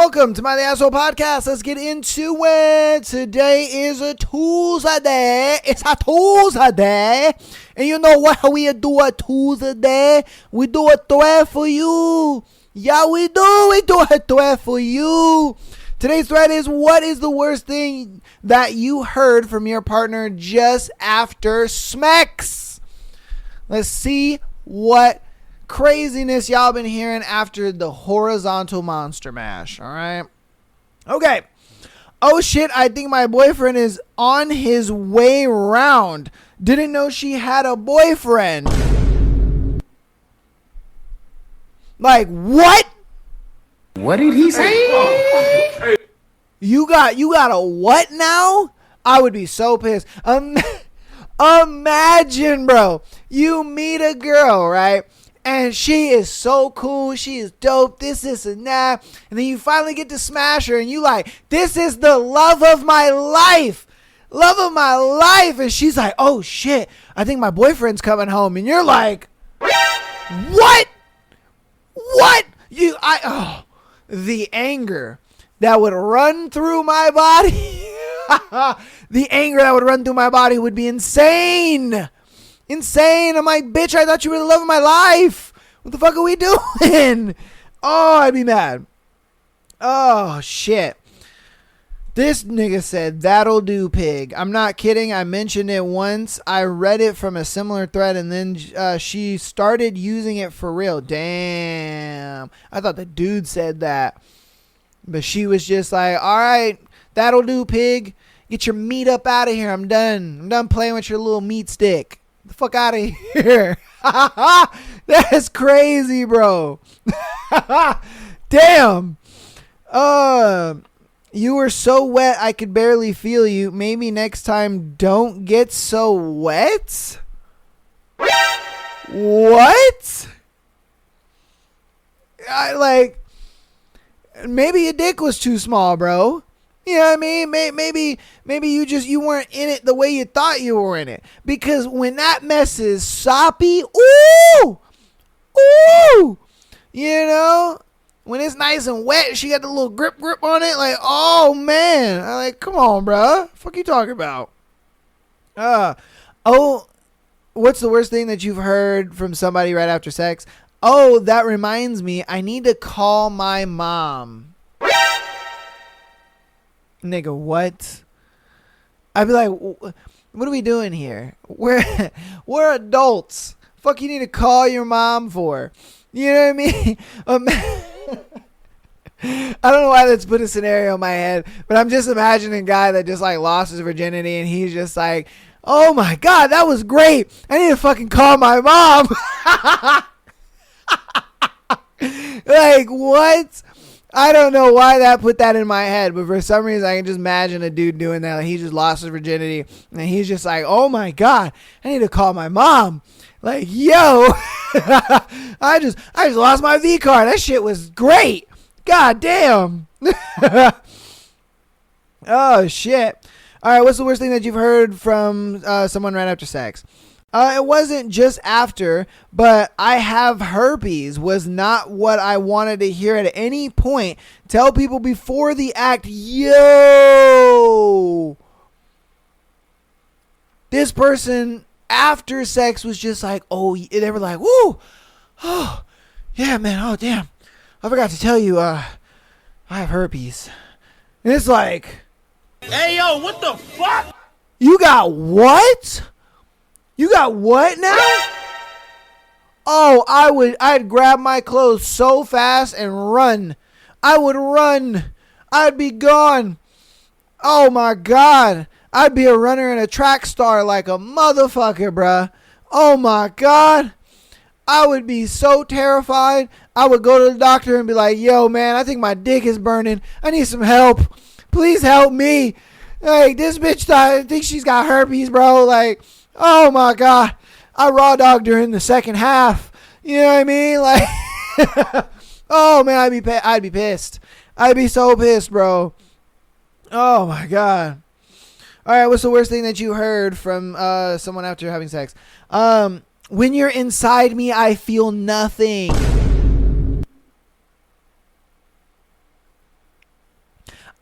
welcome to My The Asshole Podcast. Let's get into it. Today is a Tuesday. It's a Tuesday. And you know what we do a Tuesday? We do a thread for you. Yeah, we do. We do a thread for you. Today's thread is, what is the worst thing that you heard from your partner just after Smex? Let's see what craziness y'all been hearing after the horizontal monster mash. All right. Okay. Oh shit, I think my boyfriend is on his way round. Didn't know she had a boyfriend. Like, what? What did he say? You got a what now? I would be so pissed. Imagine, bro, you meet a girl, right? And she is so cool. She is dope. This, and that. And then you finally get to smash her. And you like, this is the love of my life. Love of my life. And she's like, oh, shit. I think my boyfriend's coming home. And you're like, what? What? The anger that would run through my body. The anger that would run through my body would be insane. Insane. I'm like, bitch, I thought you were the love of my life. What the fuck are we doing? Oh, I'd be mad. Oh, shit. This nigga said, that'll do, pig. I'm not kidding. I mentioned it once. I read it from a similar thread, and then she started using it for real. Damn. I thought the dude said that. But she was just like, all right, that'll do, pig. Get your meat up out of here. I'm done. I'm done playing with your little meat stick. The fuck out of here. That's crazy, bro. Damn. You were so wet I could barely feel you. Maybe next time don't get so wet? What? Maybe your dick was too small, bro. You know what I mean? Maybe you weren't in it the way you thought you were in it. Because when that mess is soppy, ooh, you know, when it's nice and wet, she got the little grip on it. Like, oh man, I'm like, come on, bro. Fuck you talking about? What's the worst thing that you've heard from somebody right after sex? Oh, that reminds me, I need to call my mom. Nigga, what? I'd be like, what are we doing here? We're adults. Fuck you need to call your mom for? You know what I mean? I don't know why that's put a scenario in my head, but I'm just imagining a guy that just like lost his virginity and he's just like, oh my God, that was great. I need to fucking call my mom. Like, what? I don't know why that put that in my head, but for some reason I can just imagine a dude doing that. Like, he just lost his virginity and he's just like, oh my God, I need to call my mom. Like, yo, I just lost my V card. That shit was great. God damn. Oh shit. All right, what's the worst thing that you've heard from someone right after sex? It wasn't just after, but I have herpes was not what I wanted to hear at any point. Tell people before the act, yo. This person after sex was just like, oh, they were like, woo. Oh, yeah, man. Oh, damn. I forgot to tell you, I have herpes. And it's like, Hey, yo, what the fuck? you got what? You got what now? Oh, I'd grab my clothes so fast and run. I would run. I'd be gone. Oh my God. I'd be a runner and a track star like a motherfucker, bruh. Oh my God. I would be so terrified. I would go to the doctor and be like, yo, man, I think my dick is burning. I need some help. Please help me. Like, this bitch I think she's got herpes, bro. Like, oh my God. I raw dogged her in the second half. You know what I mean? Like, oh man, I'd be pissed. I'd be so pissed, bro. Oh my God. All right, what's the worst thing that you heard from someone after having sex? When you're inside me, I feel nothing.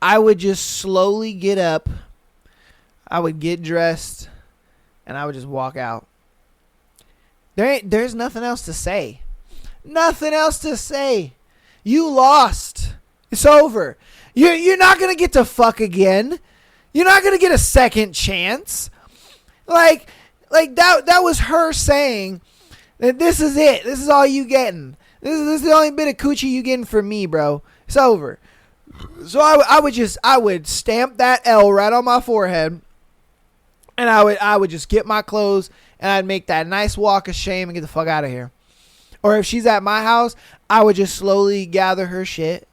I would just slowly get up. I would get dressed, and I would just walk out. There's nothing else to say. Nothing else to say. You lost. It's over. You're not gonna get to fuck again. You're not gonna get a second chance. Like that was her saying that this is it. This is all you getting. This is the only bit of coochie you getting from me, bro. It's over. So I would stamp that L right on my forehead, and I would just get my clothes, and I'd make that nice walk of shame and get the fuck out of here. Or if she's at my house, I would just slowly gather her shit,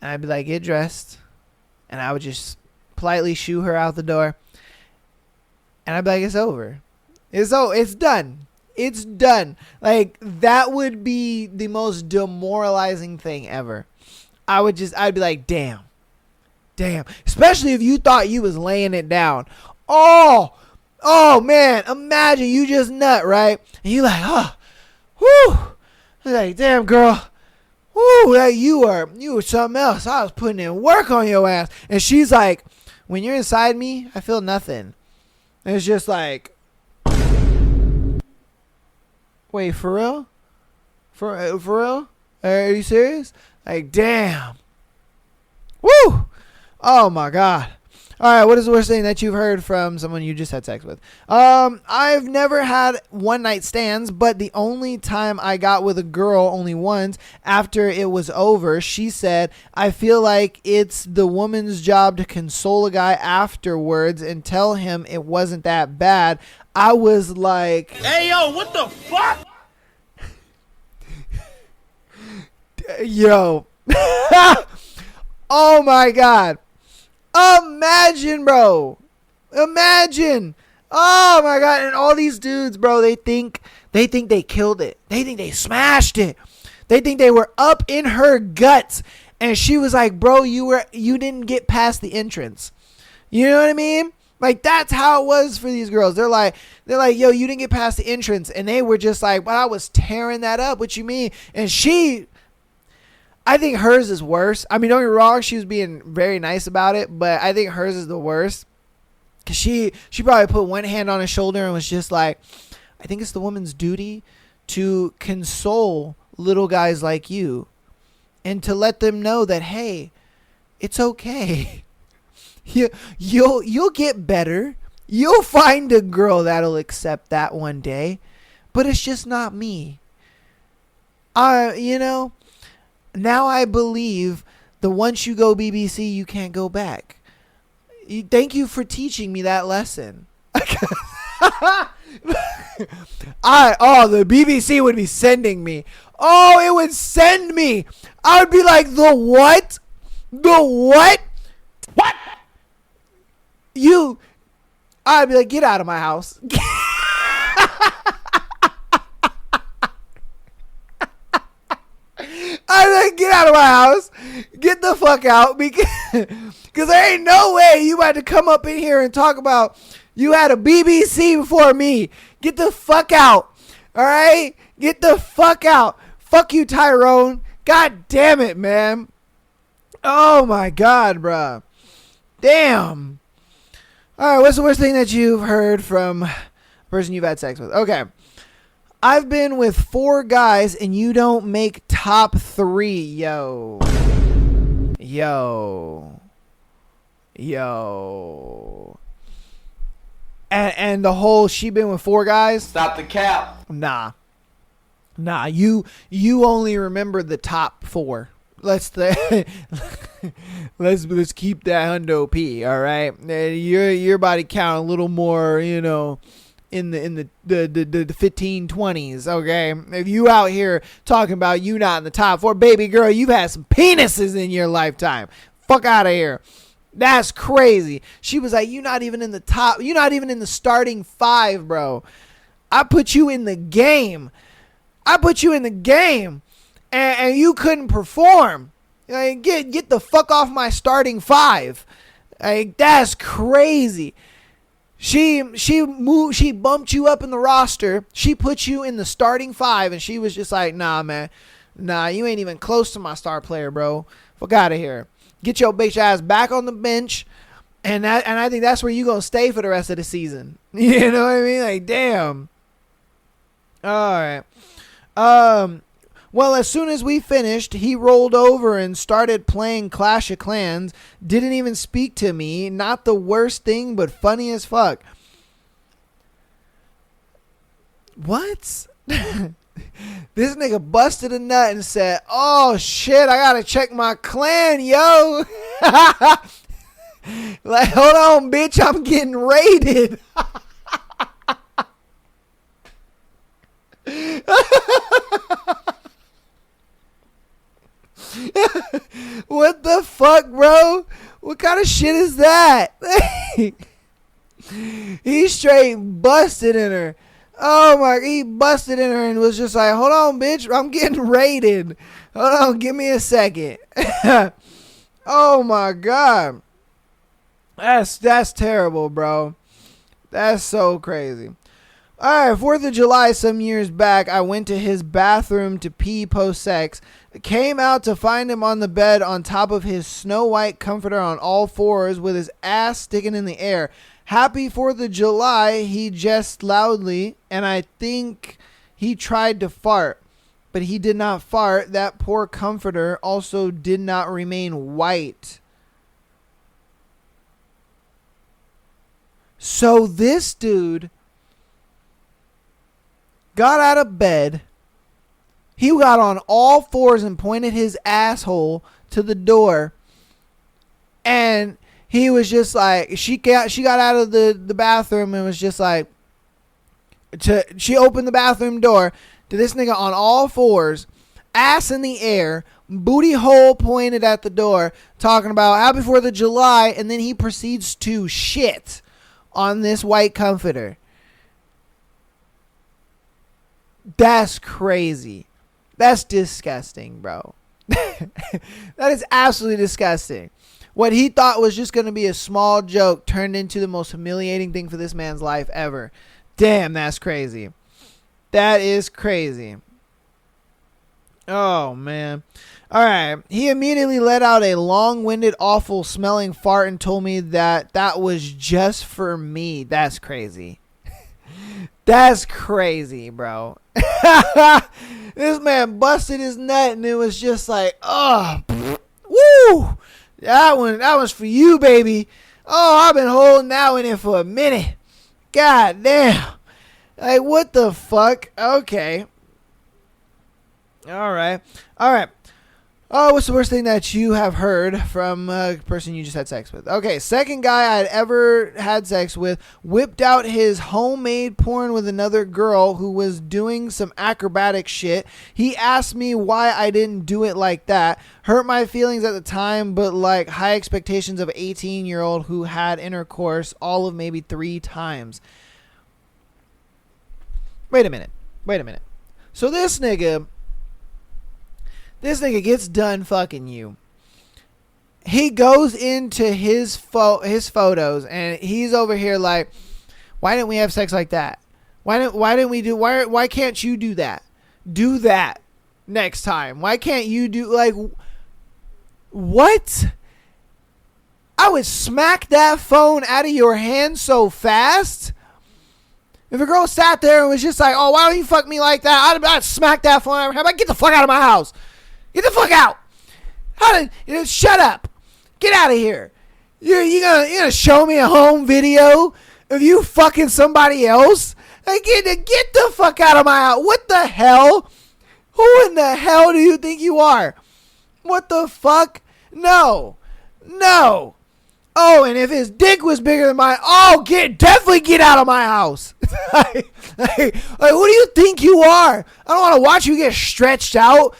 and I'd be like, get dressed, and I would just politely shoo her out the door, and I'd be like, it's over. It's done. It's done. Like, that would be the most demoralizing thing ever. I'd be like, damn. Especially if you thought you was laying it down. Oh man, imagine you just nut, right? And you like, whew. Like, damn, girl. Whew, like you were something else. I was putting in work on your ass. And she's like, when you're inside me, I feel nothing. And it's just like, wait, for real? For real? Are you serious? Like, damn. Woo! Oh my God. All right, what is the worst thing that you've heard from someone you just had sex with? I've never had one night stands, but the only time I got with a girl only once, after it was over, she said, I feel like it's the woman's job to console a guy afterwards and tell him it wasn't that bad. I was like, hey, yo, what the fuck? Yo. Oh my God. Imagine, bro. Imagine. Oh my God. And all these dudes, bro, they think they killed it. They think they smashed it. They think they were up in her guts. And she was like, bro, you didn't get past the entrance. You know what I mean? Like, that's how it was for these girls. They're like, yo, you didn't get past the entrance. And they were just like, well, I was tearing that up. What you mean? And I think hers is worse. I mean, don't get me wrong, she was being very nice about it, but I think hers is the worst. Cause she probably put one hand on his shoulder and was just like, I think it's the woman's duty to console little guys like you and to let them know that, hey, it's okay. You'll get better. You'll find a girl that'll accept that one day, but it's just not me. Now I believe that once you go BBC, you can't go back. Thank you for teaching me that lesson. The BBC would be sending me. Oh, it would send me. I would be like, the what? The what? What? I'd be like, get out of my house. I'm like, get out of my house. Get the fuck out. Because there ain't no way you about to come up in here and talk about you had a BBC before me. Get the fuck out. All right? Get the fuck out. Fuck you, Tyrone. God damn it, man. Oh, my God, bruh. Damn. All right, what's the worst thing that you've heard from a person you've had sex with? Okay. I've been with 4 guys and you don't make top 3. Yo. And the whole she been with 4 guys? Stop the cap. Nah, you only remember the top 4. Let's keep that hundo P, all right? Your body count a little more, in the 15-20s, okay? If you out here talking about you not in the top 4, baby girl, you've had some penises in your lifetime. Fuck out of here. That's crazy. She was like, you're not even in the top. You're not even in the starting 5, bro. I put you in the game. And you couldn't perform. Like, get the fuck off my starting 5. Like, that's crazy. She bumped you up in the roster. She put you in the starting 5, and she was just like, nah, man. Nah, you ain't even close to my star player, bro. Fuck out of here. get your bitch ass back on the bench. And I think that's where you gonna stay for the rest of the season. You know what I mean? Like, damn. All right. Well, as soon as we finished, he rolled over and started playing Clash of Clans. Didn't even speak to me. Not the worst thing, but funny as fuck. What? This nigga busted a nut and said, "Oh shit, I gotta check my clan, yo." Like, hold on, bitch, I'm getting raided. What the fuck, bro? What kind of shit is that? He straight busted in her. Oh my, he busted in her and was just like, hold on, bitch, I'm getting raided. Hold on, give me a second. Oh my God. That's terrible, bro. That's so crazy. All right, 4th of July some years back, I went to his bathroom to pee post-sex. Came out to find him on the bed on top of his Snow White comforter on all fours with his ass sticking in the air. Happy 4th of July, he jest loudly, and I think he tried to fart. But he did not fart. That poor comforter also did not remain white. So this dude got out of bed. He got on all fours and pointed his asshole to the door. And he was just like, she got out of the bathroom and was just like, she opened the bathroom door to this nigga on all fours, ass in the air, booty hole pointed at the door, talking about Happy 4th of July, and then he proceeds to shit on this white comforter. That's crazy. That's disgusting, bro. That is absolutely disgusting. What he thought was just going to be a small joke turned into the most humiliating thing for this man's life ever. Damn, that's crazy. That is crazy. Oh, man. All right. He immediately let out a long-winded, awful smelling fart and told me that was just for me. That's crazy. That's crazy, bro. This man busted his nut and it was just like, oh, woo. That was for you, baby. Oh, I've been holding that one in for a minute. God damn. Like, what the fuck? Okay. All right. Oh, what's the worst thing that you have heard from a person you just had sex with? Okay, second guy I'd ever had sex with whipped out his homemade porn with another girl who was doing some acrobatic shit. He asked me why I didn't do it like that. Hurt my feelings at the time, but like high expectations of an 18-year-old who had intercourse all of maybe 3 times. Wait a minute. So this nigga gets done fucking you. He goes into his photos and he's over here like, why didn't we have sex like that? Why can't you do that? Do that next time. Why can't you do like what? I would smack that phone out of your hand so fast. If a girl sat there and was just like, oh, why don't you fuck me like that? I'd smack that phone out of her hand. Get the fuck out of my house. Get the fuck out! Shut up! Get out of here! You gonna show me a home video of you fucking somebody else? Like, get the fuck out of my house! What the hell? Who in the hell do you think you are? What the fuck? No. Oh, and if his dick was bigger than mine, definitely get out of my house. like, who do you think you are? I don't want to watch you get stretched out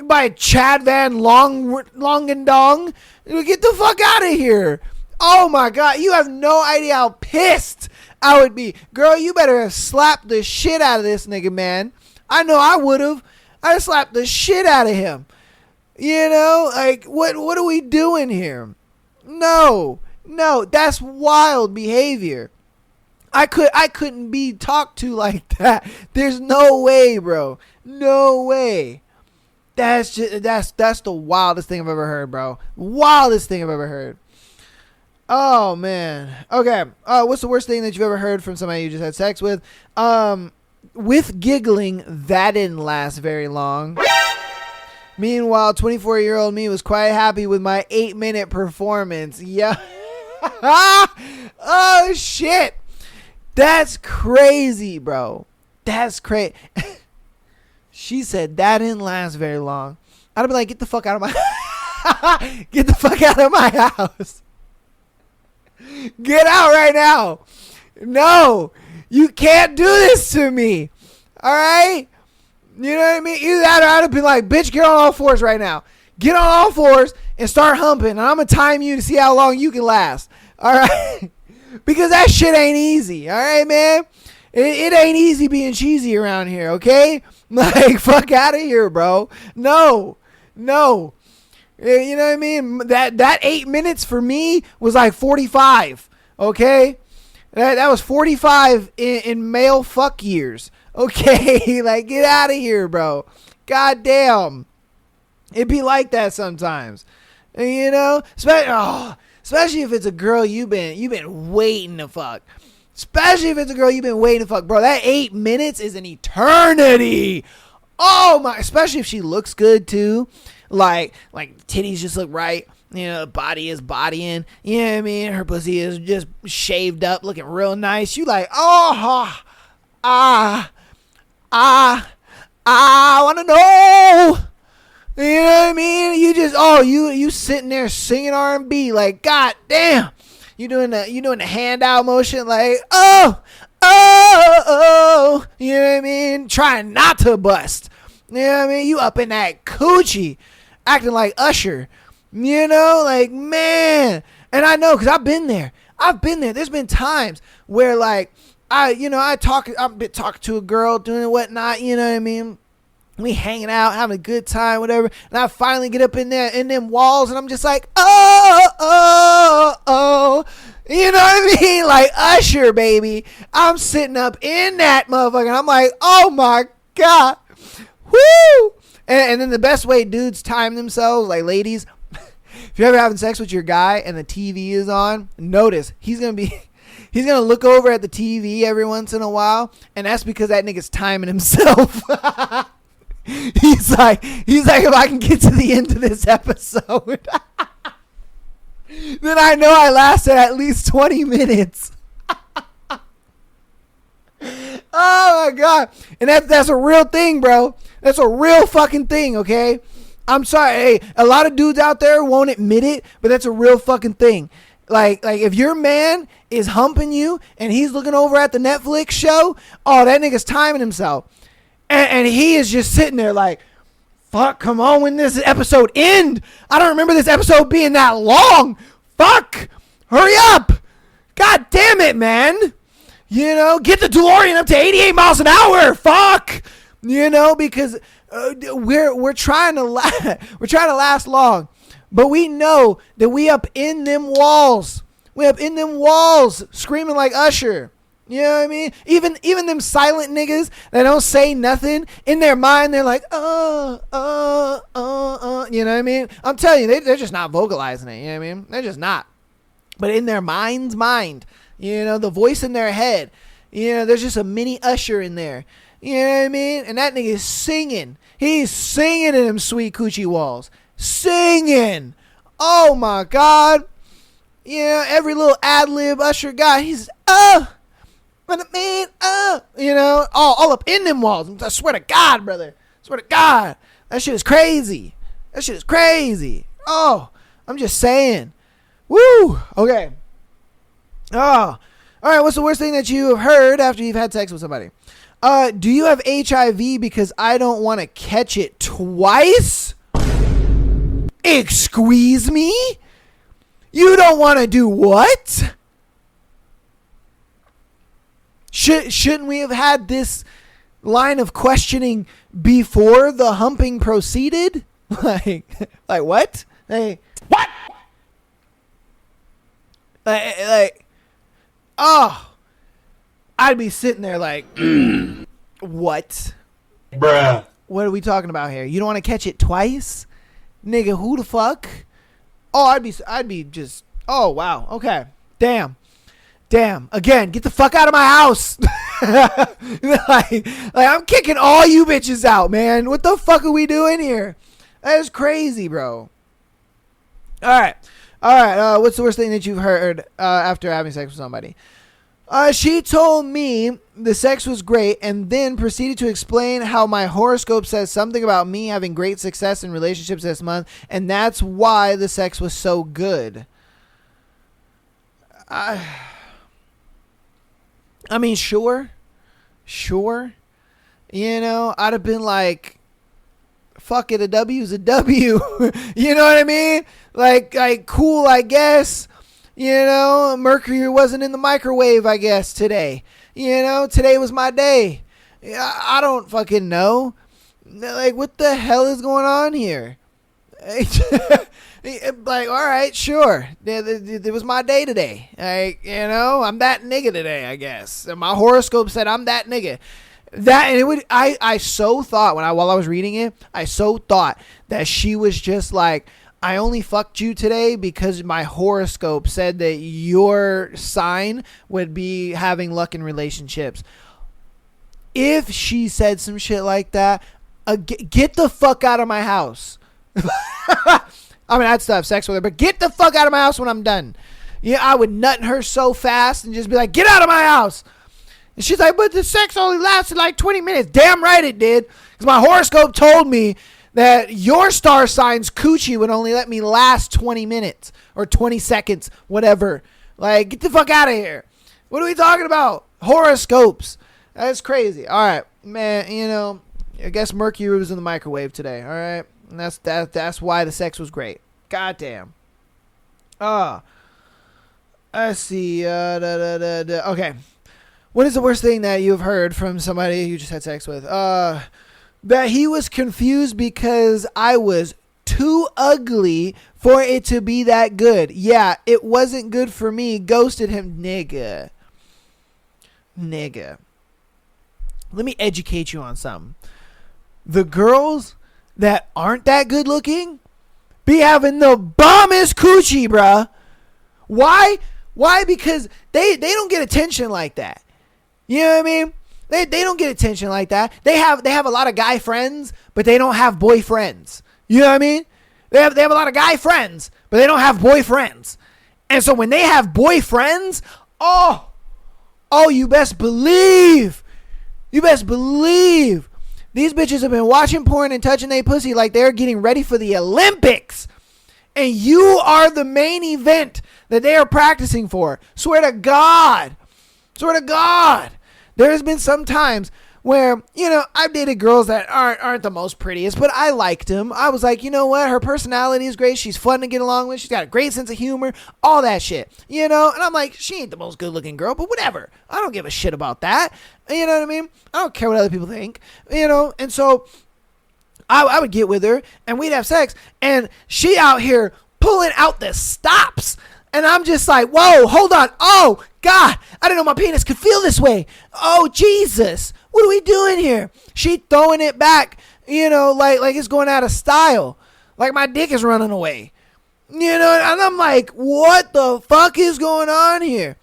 by Chad Van Longendong. Get the fuck out of here. Oh my God, you have no idea how pissed I would be. Girl, you better have slapped the shit out of this nigga, man. I know I would have. I slapped the shit out of him. You know, like, what are we doing here? No, that's wild behavior. I couldn't be talked to like that. There's no way, bro. No way. That's the wildest thing I've ever heard, bro. Wildest thing I've ever heard. Oh man. Okay. What's the worst thing that you've ever heard from somebody you just had sex with? With giggling, that didn't last very long. Meanwhile, 24-year-old me was quite happy with my 8-minute performance. Yeah. Oh shit. That's crazy, bro. That's crazy. She said that didn't last very long. I'd be like, get the fuck out of my get the fuck out of my house. Get out right now. No, you can't do this to me. All right? You know what I mean? Either that or I'd have been like, bitch, get on all fours right now. Get on all fours and start humping. And I'm going to time you to see how long you can last. All right? Because that shit ain't easy. All right, man? It ain't easy being cheesy around here, okay? Like, fuck out of here, bro. No. You know what I mean? That 8 minutes for me was like 45, okay? That was 45 in male fuck years, okay? Like, get out of here, bro. God damn. It be like that sometimes, you know? Especially if it's a girl you've been waiting to fuck. Especially if it's a girl you've been waiting to fuck, bro. That 8 minutes is an eternity. Oh my! Especially if she looks good too, like titties just look right. You know, body is bodying. You know what I mean? Her pussy is just shaved up, looking real nice. You like, I want to know. You know what I mean? You just, you sitting there singing R&B like, god damn. You doing the handout motion like, oh, you know what I mean? Trying not to bust. You know what I mean? You up in that coochie, acting like Usher. You know, like, man. And I know, because I've been there. There's been times where, like, I've been talking to a girl, doing whatnot, you know what I mean? We hanging out, having a good time, whatever. And I finally get up in there, in them walls, and I'm just like, oh. You know what I mean? Like Usher, baby. I'm sitting up in that motherfucker, and I'm like, oh my God. Woo! And then the best way dudes time themselves, like ladies, if you're ever having sex with your guy and the TV is on, notice he's going to look over at the TV every once in a while, and that's because that nigga's timing himself. He's like, if I can get to the end of this episode, then I know I lasted at least 20 minutes. Oh my God. And that's a real thing, bro. That's a real fucking thing, okay? I'm sorry. Hey, a lot of dudes out there won't admit it, but that's a real fucking thing. Like if your man is humping you and he's looking over at the Netflix show, that nigga's timing himself. And he is just sitting there like, fuck, come on, when this episode end? I don't remember this episode being that long. Fuck, hurry up. God damn it, man. You know, get the DeLorean up to 88 miles an hour. Fuck. You know, because we're trying to last long. But we know that we up in them walls. We up in them walls screaming like Usher. You know what I mean? Even them silent niggas that don't say nothing, in their mind they're like, you know what I mean? I'm telling you, they're just not vocalizing it, you know what I mean? They're just not. But in their mind, you know, the voice in their head, you know, there's just a mini Usher in there. You know what I mean? And that nigga is singing. He's singing in them sweet coochie walls. Singing. Oh my God. You know, every little ad-lib Usher guy, he's, what I mean, you know, all up in them walls. I swear to God, brother. I swear to God. That shit is crazy. Oh, I'm just saying. Woo. Okay. Oh, all right. What's the worst thing that you have heard after you've had sex with somebody? Do you have HIV because I don't want to catch it twice? Excuse me? You don't want to do what? Shouldn't we have had this line of questioning before the humping proceeded? Like what? Hey, What? I'd be sitting there like, what? Bruh. What are we talking about here? You don't want to catch it twice? Nigga, who the fuck? Oh, I'd be just, oh, wow. Okay. Damn. Again, get the fuck out of my house. like, I'm kicking all you bitches out, man. What the fuck are we doing here? That is crazy, bro. All right. What's the worst thing that you've heard after having sex with somebody? She told me the sex was great and then proceeded to explain how my horoscope says something about me having great success in relationships this month, and that's why the sex was so good. I mean, sure. You know, I'd have been like, fuck it, a W's a W. You know what I mean? Like cool, I guess. You know, Mercury wasn't in the microwave, I guess, today. You know, today was my day. I don't fucking know. Like, what the hell is going on here? Like, all right, sure. It was my day today. Like, you know, I'm that nigga today, I guess. And my horoscope said I'm that nigga. I so thought while I was reading it, I so thought that she was just like, I only fucked you today because my horoscope said that your sign would be having luck in relationships. If she said some shit like that, get the fuck out of my house. I mean, I'd still have sex with her, but get the fuck out of my house when I'm done. Yeah, I would nut her so fast and just be like, get out of my house. And she's like, but the sex only lasted like 20 minutes. Damn right it did. Because my horoscope told me that your star sign's coochie would only let me last 20 minutes or 20 seconds, whatever. Like, get the fuck out of here. What are we talking about? Horoscopes. That's crazy. All right, man, you know, I guess Mercury was in the microwave today, all right? And that's why the sex was great. Goddamn. Let's see. Okay. What is the worst thing that you've heard from somebody you just had sex with? That he was confused because I was too ugly for it to be that good. Yeah, it wasn't good for me. Ghosted him. Nigga. Let me educate you on something. The girls that aren't that good looking be having the bombest coochie, bruh. Why? Because they don't get attention like that. You know what I mean? They don't get attention like that. They have a lot of guy friends, but they don't have boyfriends. You know what I mean? They have a lot of guy friends, but they don't have boyfriends. And so when they have boyfriends, oh, you best believe. These bitches have been watching porn and touching their pussy like they're getting ready for the Olympics. And you are the main event that they are practicing for. Swear to God. There's been some times where, you know, I've dated girls that aren't the most prettiest, but I liked them. I was like, you know what? Her personality is great. She's fun to get along with. She's got a great sense of humor, all that shit, you know? And I'm like, she ain't the most good looking girl, but whatever. I don't give a shit about that. You know what I mean? I don't care what other people think, you know? And so I would get with her and we'd have sex and she out here pulling out the stops. And I'm just like, whoa, hold on. Oh, God, I didn't know my penis could feel this way. Oh, Jesus, what are we doing here? She throwing it back, you know, like it's going out of style. Like my dick is running away. You know, and I'm like, what the fuck is going on here?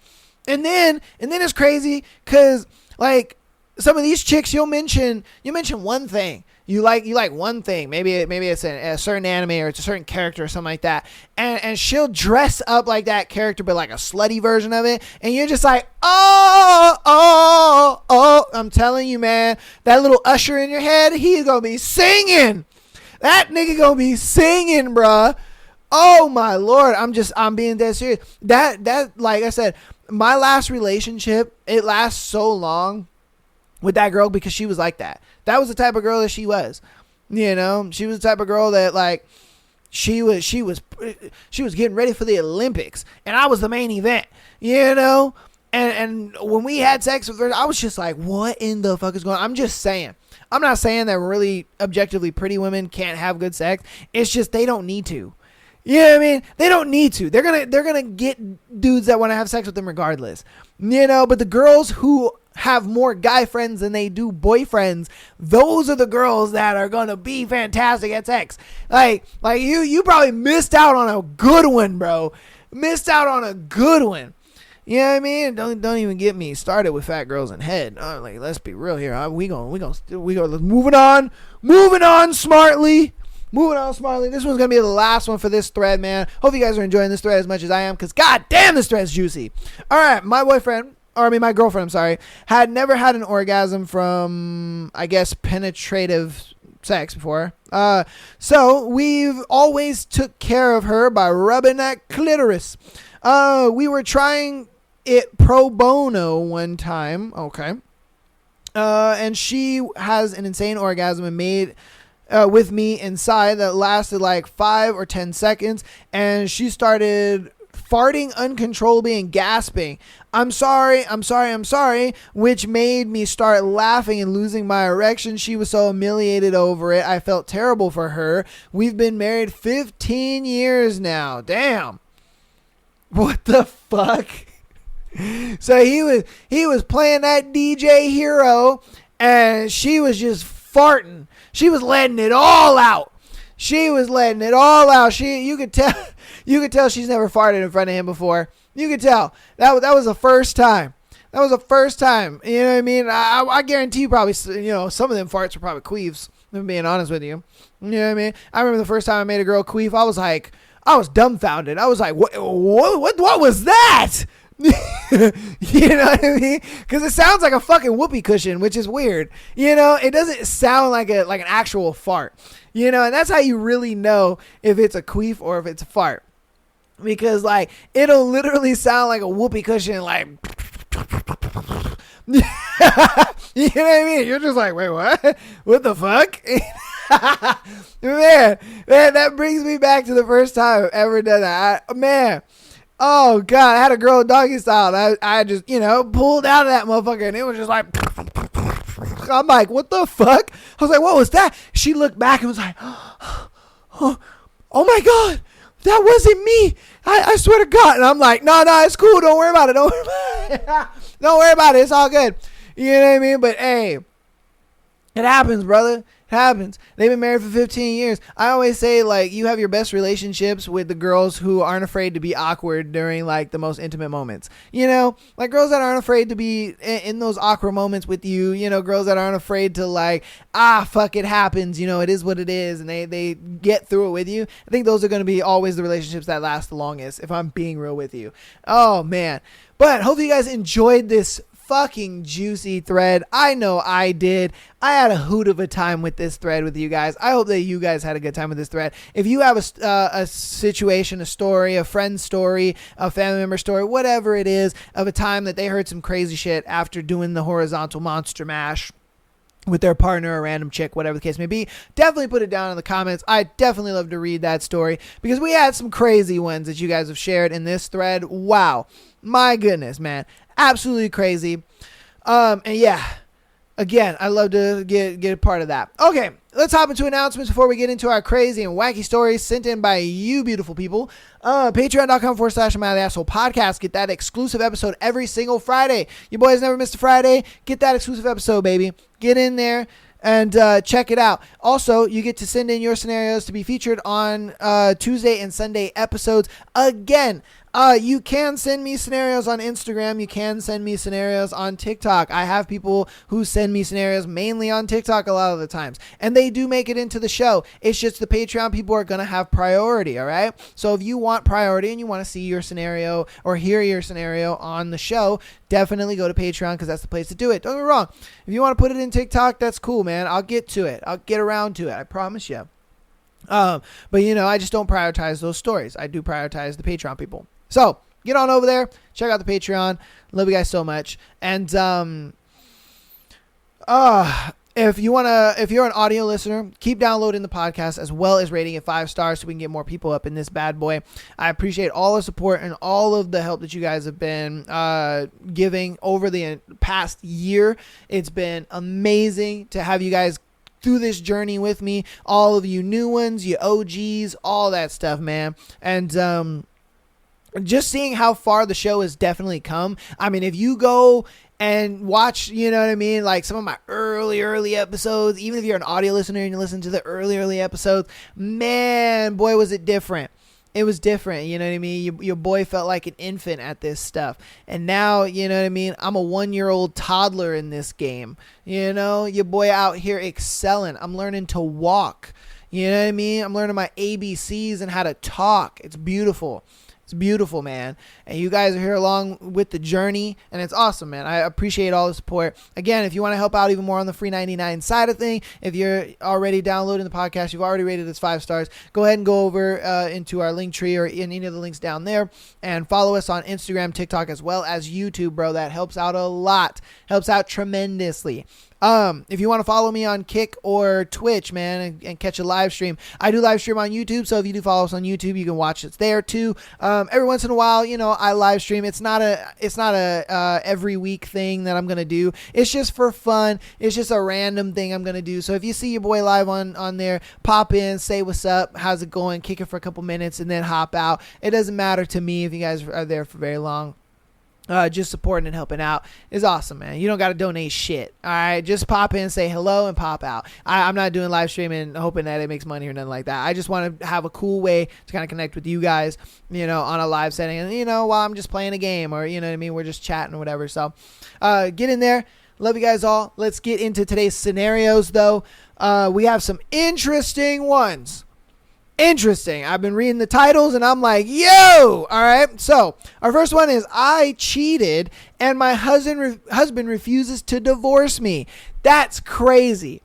And then it's crazy because, like, some of these chicks, you mention one thing. You like one thing. Maybe it's a certain anime or it's a certain character or something like that. And she'll dress up like that character, but like a slutty version of it. And you're just like, oh. I'm telling you, man, that little Usher in your head, he's going to be singing. That nigga going to be singing, bruh. Oh my Lord. I'm being dead serious. That, like I said, my last relationship, it lasts so long with that girl because she was like that. That was the type of girl that she was. You know, she was the type of girl that, like, she was getting ready for the Olympics and I was the main event, you know? And when we had sex with her, I was just like, what in the fuck is going on? I'm just saying. I'm not saying that really objectively pretty women can't have good sex. It's just they don't need to. You know what I mean? They don't need to. They're gonna get dudes that want to have sex with them regardless. You know, but the girls who have more guy friends than they do boyfriends, those are the girls that are gonna be fantastic at sex. Like you probably missed out on a good one, bro. Missed out on a good one. You know what I mean? Don't even get me started with fat girls and head. Like, let's be real here. We gonna moving on smartly. Moving on smartly. This one's gonna be the last one for this thread, man. Hope you guys are enjoying this thread as much as I am, because god damn, this thread's juicy. All right, my girlfriend, I'm sorry, had never had an orgasm from, I guess, penetrative sex before. So we've always took care of her by rubbing that clitoris. We were trying it pro bono one time. Okay. And she has an insane orgasm and made with me inside that lasted like 5 or 10 seconds, and she started farting uncontrollably and gasping, I'm sorry, which made me start laughing and losing my erection. She was so humiliated over it. I felt terrible for her. We've been married 15 years now. Damn. What the fuck? So he was playing that DJ Hero, and she was just farting. She was letting it all out. You could tell she's never farted in front of him before. You could tell. That was the first time. You know what I mean? I guarantee you probably, some of them farts were probably queefs, if I'm being honest with you. You know what I mean? I remember the first time I made a girl queef, I was dumbfounded. I was like, what was that? You know what I mean? Because it sounds like a fucking whoopee cushion, which is weird. It doesn't sound like an actual fart. And that's how you really know if it's a queef or if it's a fart, because like it'll literally sound like a whoopee cushion, like you know what I mean? You're just like, wait, what the fuck? man, that brings me back to the first time I've ever done that. Oh god, I had a girl doggy style, and I just, pulled out of that motherfucker, and it was just like, I'm like, what the fuck? I was like, what was that? She looked back and was like, oh my god, that wasn't me. I swear to God. And I'm like, no, it's cool. Don't worry about it. Don't worry about it. It's all good. You know what I mean? But hey, it happens, brother. It happens. They've been married for 15 years. I always say, like, you have your best relationships with the girls who aren't afraid to be awkward during, like, the most intimate moments. Like girls that aren't afraid to be in those awkward moments with you. Girls that aren't afraid to, like, fuck, it happens. It is what it is. And they get through it with you. I think those are going to be always the relationships that last the longest, if I'm being real with you. Oh, man. But hopefully you guys enjoyed this fucking juicy thread. I know I did. I had a hoot of a time with this thread with you guys. I hope that you guys had a good time with this thread. If you have a situation, a story, a friend's story, a family member story, whatever it is, of a time that they heard some crazy shit after doing the horizontal monster mash with their partner, a random chick, whatever the case may be, definitely put it down in the comments. I definitely love to read that story, because we had some crazy ones that you guys have shared in this thread. Wow. My goodness, man. Absolutely crazy. And yeah, again, I love to get a part of that. Okay, let's hop into announcements before we get into our crazy and wacky stories sent in by you beautiful people. Patreon.com/MyAsshole Podcast. Get that exclusive episode every single Friday. You boys never missed a Friday. Get that exclusive episode, baby. Get in there and check it out. Also, you get to send in your scenarios to be featured on Tuesday and Sunday episodes. Again, you can send me scenarios on Instagram. You can send me scenarios on TikTok. I have people who send me scenarios mainly on TikTok a lot of the times, and they do make it into the show. It's just the Patreon people are going to have priority, all right? So if you want priority and you want to see your scenario or hear your scenario on the show, definitely go to Patreon, because that's the place to do it. Don't get me wrong. If you want to put it in TikTok, that's cool, man. I'll get to it. I'll get around to it. I promise you. But I just don't prioritize those stories. I do prioritize the Patreon people. So get on over there, check out the Patreon. Love you guys so much. And if you're an audio listener, keep downloading the podcast as well as rating it 5 stars so we can get more people up in this bad boy. I appreciate all the support and all of the help that you guys have been giving over the past year. It's been amazing to have you guys through this journey with me. All of you new ones, you OGs, all that stuff, man. And just seeing how far the show has definitely come. I mean, if you go and watch, you know what I mean, like some of my early episodes. Even if you're an audio listener and you listen to the early episodes, man, boy, was it different. It was different, you know what I mean? Your boy felt like an infant at this stuff. And now, you know what I mean? I'm a 1-year-old toddler in this game. You know, your boy out here excelling. I'm learning to walk. You know what I mean? I'm learning my ABCs and how to talk. It's beautiful. It's beautiful, man. And you guys are here along with the journey, and it's awesome, man. I appreciate all the support. Again, if you want to help out even more on the free 99 side of thing, if you're already downloading the podcast, you've already rated us 5 stars, go ahead and go over into our link tree or in any of the links down there and follow us on Instagram, TikTok, as well as YouTube, bro. That helps out a lot. Helps out tremendously. If you want to follow me on Kick or Twitch, man, and catch a live stream, I do live stream on YouTube. So if you do follow us on YouTube, you can watch it there too. Every once in a while, you know, I live stream. It's not a every week thing that I'm going to do. It's just for fun. It's just a random thing I'm going to do. So if you see your boy live on there, pop in, say what's up, how's it going, kick it for a couple minutes and then hop out. It doesn't matter to me if you guys are there for very long. Just supporting and helping out is awesome, man. You don't got to donate shit. All right. Just pop in, say hello, and pop out. I'm not doing live streaming hoping that it makes money or nothing like that. I just want to have a cool way to kind of connect with you guys, you know, on a live setting. And, you know, while I'm just playing a game or, you know what I mean? We're just chatting or whatever. So get in there. Love you guys all. Let's get into today's scenarios, though. We have some interesting ones. Interesting. I've been reading the titles and I'm like, yo! All right. So our first one is I cheated and my husband refuses to divorce me. That's crazy.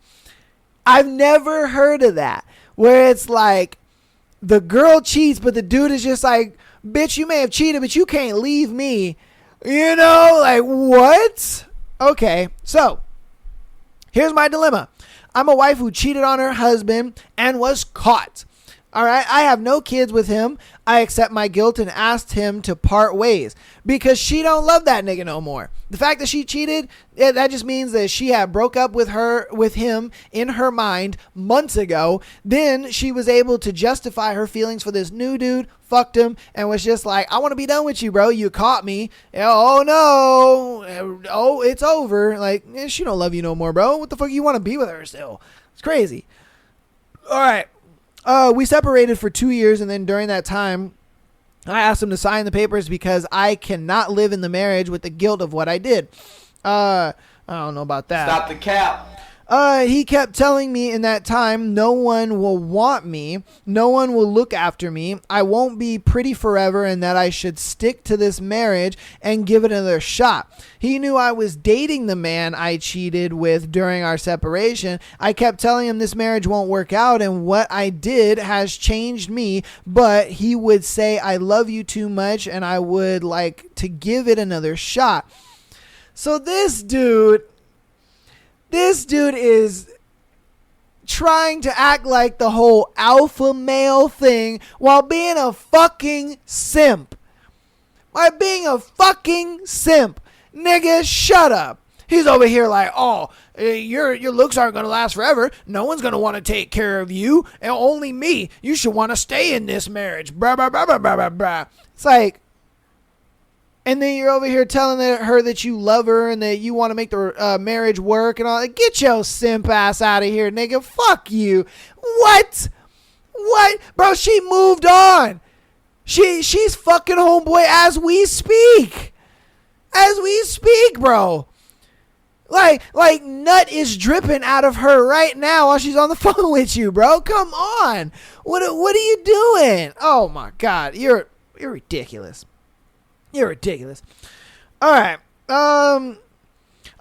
I've never heard of that, where it's like the girl cheats, but the dude is just like, bitch, you may have cheated, but you can't leave me. You know, like what? Okay. So here's my dilemma. I'm a wife who cheated on her husband and was caught. All right, I have no kids with him. I accept my guilt and asked him to part ways because she don't love that nigga no more. The fact that she cheated, that just means that she had broke up with him in her mind months ago. Then she was able to justify her feelings for this new dude, fucked him, and was just like, I want to be done with you, bro. You caught me. Oh, no. Oh, it's over. Like, she don't love you no more, bro. What the fuck you want to be with her still? It's crazy. All right. We separated for 2 years, and then during that time, I asked him to sign the papers because I cannot live in the marriage with the guilt of what I did. I don't know about that. Stop the cap. He kept telling me in that time, no one will want me. No one will look after me. I won't be pretty forever and that I should stick to this marriage and give it another shot. He knew I was dating the man I cheated with during our separation. I kept telling him this marriage won't work out and what I did has changed me, but he would say, I love you too much and I would like to give it another shot. So this dude is trying to act like the whole alpha male thing while being a fucking simp. By being a fucking simp. Nigga, shut up. He's over here like, oh, your looks aren't going to last forever. No one's going to want to take care of you. And only me. You should want to stay in this marriage. Blah, blah, blah, blah, blah, blah, blah. It's like, and then you're over here telling her that you love her and that you want to make the marriage work and all that. Get your simp ass out of here, nigga. Fuck you. What? Bro, she moved on. She's fucking homeboy as we speak. As we speak, bro. Like nut is dripping out of her right now while she's on the phone with you, bro. Come on. What are you doing? Oh my God. You're ridiculous. You're ridiculous. All right.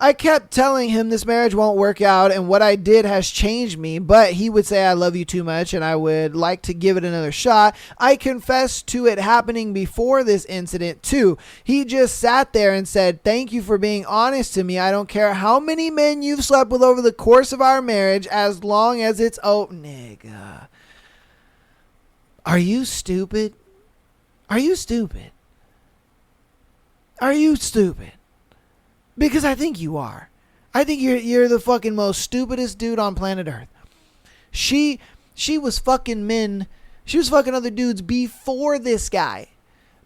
I kept telling him this marriage won't work out and what I did has changed me, but he would say I love you too much and I would like to give it another shot. I confessed to it happening before this incident too. He just sat there and said, thank you for being honest to me. I don't care how many men you've slept with over the course of our marriage as long as it's nigga. Are you stupid? Are you stupid? Are you stupid? Because I think you are. I think you're the fucking most stupidest dude on planet Earth. She was fucking men. She was fucking other dudes before this guy.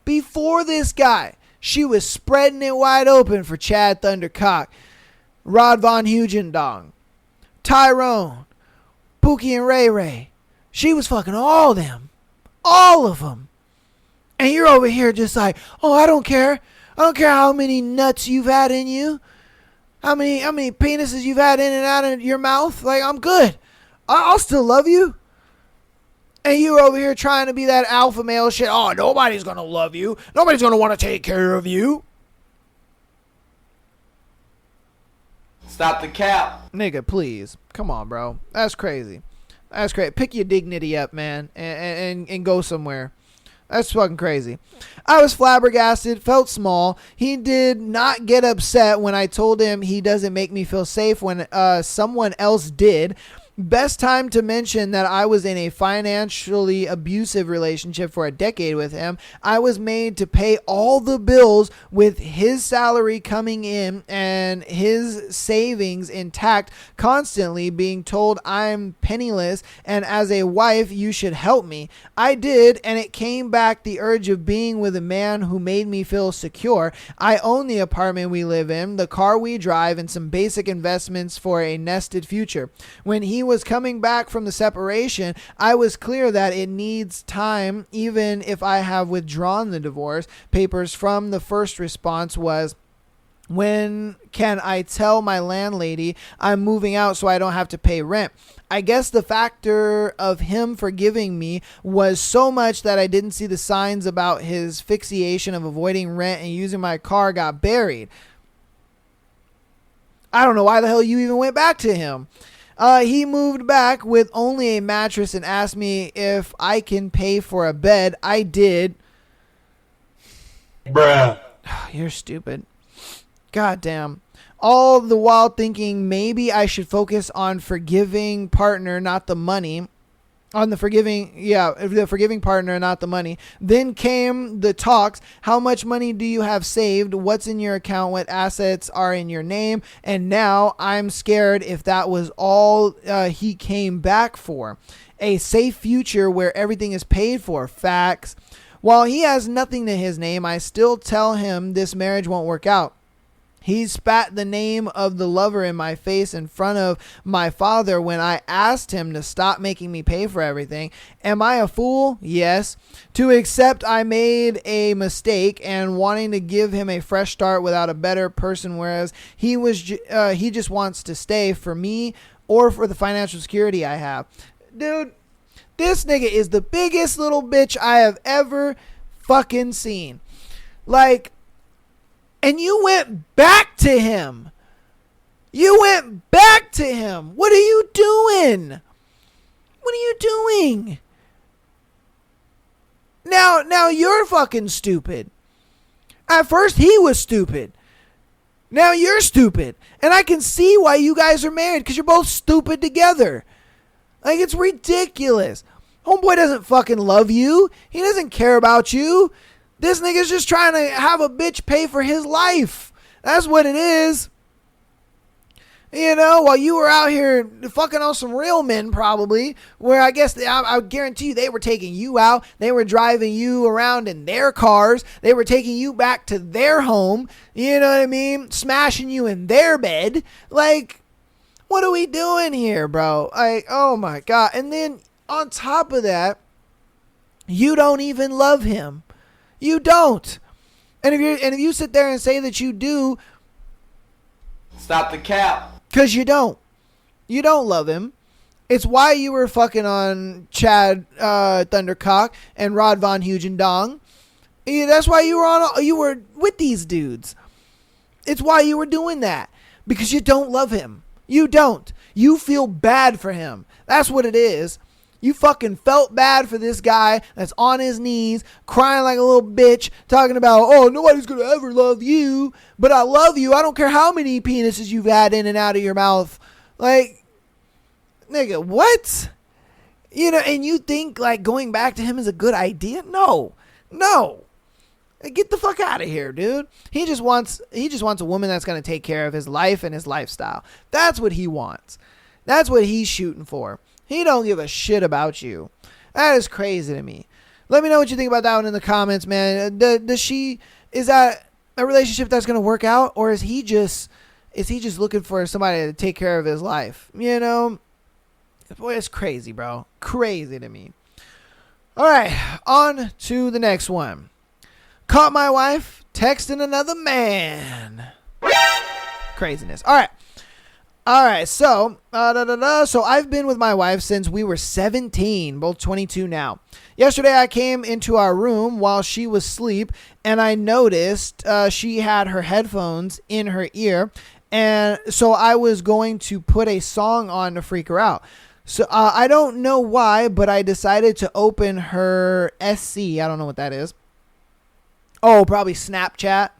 Before this guy. She was spreading it wide open for Chad Thundercock, Rod Von Hugendong, Tyrone, Pookie and Ray Ray. She was fucking all of them. All of them. And you're over here just like, oh, I don't care. I don't care how many nuts you've had in you. How many penises you've had in and out of your mouth. Like, I'm good. I'll still love you. And you're over here trying to be that alpha male shit. Oh, nobody's going to love you. Nobody's going to want to take care of you. Stop the cap. Nigga, please. Come on, bro. That's crazy. That's crazy. Pick your dignity up, man, and go somewhere. That's fucking crazy. I was flabbergasted, felt small. He did not get upset when I told him he doesn't make me feel safe when someone else did. Best time to mention that I was in a financially abusive relationship for a decade with him. I was made to pay all the bills with his salary coming in and his savings intact, constantly being told I'm penniless and as a wife you should help me. I did, and it came back the urge of being with a man who made me feel secure. I own the apartment we live in, the car we drive, and some basic investments for a nested future. When he was coming back from the separation, I was clear that it needs time, even if I have withdrawn the divorce papers. From the first response was, when can I tell my landlady I'm moving out so I don't have to pay rent? I guess the factor of him forgiving me was so much that I didn't see the signs about his fixation of avoiding rent and using my car got buried. I don't know why the hell you even went back to him. He moved back with only a mattress and asked me if I can pay for a bed. I did. Bruh. You're stupid. God damn. All the while thinking maybe I should focus on forgiving partner, not the money. On the forgiving partner, not the money. Then came the talks. How much money do you have saved? What's in your account? What assets are in your name? And now I'm scared if that was all he came back for. A safe future where everything is paid for. Facts. While he has nothing to his name, I still tell him this marriage won't work out. He spat the name of the lover in my face in front of my father when I asked him to stop making me pay for everything. Am I a fool? Yes. To accept I made a mistake and wanting to give him a fresh start without a better person, whereas he just wants to stay for me or for the financial security I have. Dude, this nigga is the biggest little bitch I have ever fucking seen. Like, and you went back to him. You went back to him. What are you doing? What are you doing? Now you're fucking stupid. At first he was stupid. Now you're stupid. And I can see why you guys are married, because you're both stupid together. Like, it's ridiculous. Homeboy doesn't fucking love you. He doesn't care about you. This nigga's just trying to have a bitch pay for his life. That's what it is. You know, while you were out here fucking on some real men probably, where I guess I guarantee you they were taking you out. They were driving you around in their cars. They were taking you back to their home. You know what I mean? Smashing you in their bed. Like, what are we doing here, bro? Like, oh my God. And then on top of that, you don't even love him. You don't. And if you sit there and say that you do, stop the cap. because you don't. You don't love him. It's why you were fucking on Chad Thundercock and Rod Von Hugendong. Yeah, that's why you were with these dudes. It's why you were doing that. Because you don't love him. You don't. You feel bad for him. That's what it is. You fucking felt bad for this guy that's on his knees, crying like a little bitch, talking about, oh, nobody's going to ever love you, but I love you. I don't care how many penises you've had in and out of your mouth. Like, nigga, what? You know, and you think, like, going back to him is a good idea? No. Get the fuck out of here, dude. He just wants a woman that's going to take care of his life and his lifestyle. That's what he wants. That's what he's shooting for. He don't give a shit about you. That is crazy to me. Let me know what you think about that one in the comments, man. Is that a relationship that's going to work out, or is he just looking for somebody to take care of his life? You know, boy, it's crazy, bro. Crazy to me. All right, on to the next one. Caught my wife texting another man. Craziness. All right. So, so I've been with my wife since we were 17, both 22 now. Yesterday, I came into our room while she was asleep, and I noticed she had her headphones in her ear, and so I was going to put a song on to freak her out. So I don't know why, but I decided to open her SC. I don't know what that is. Oh, probably Snapchat.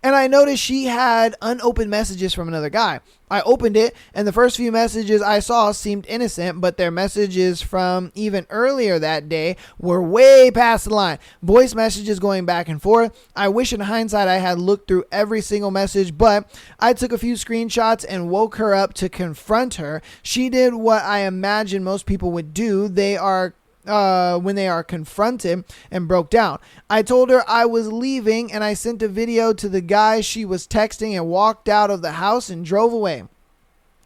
And I noticed she had unopened messages from another guy. I opened it, and the first few messages I saw seemed innocent, but their messages from even earlier that day were way past the line. Voice messages going back and forth. I wish in hindsight I had looked through every single message, but I took a few screenshots and woke her up to confront her. She did what I imagine most people would do. When they are confronted, and broke down. I told her I was leaving, and I sent a video to the guy she was texting and walked out of the house and drove away.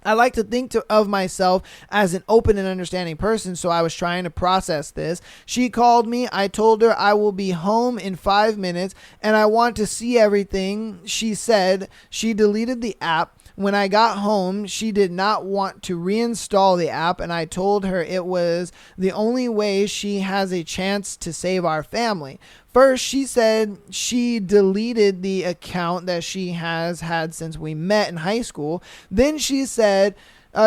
I like to think of myself as an open and understanding person, so I was trying to process this. She called me. I told her I will be home in 5 minutes, and I want to see everything. She said she deleted the app. When I got home, she did not want to reinstall the app, and I told her it was the only way she has a chance to save our family. First, she said she deleted the account that she has had since we met in high school. Then she said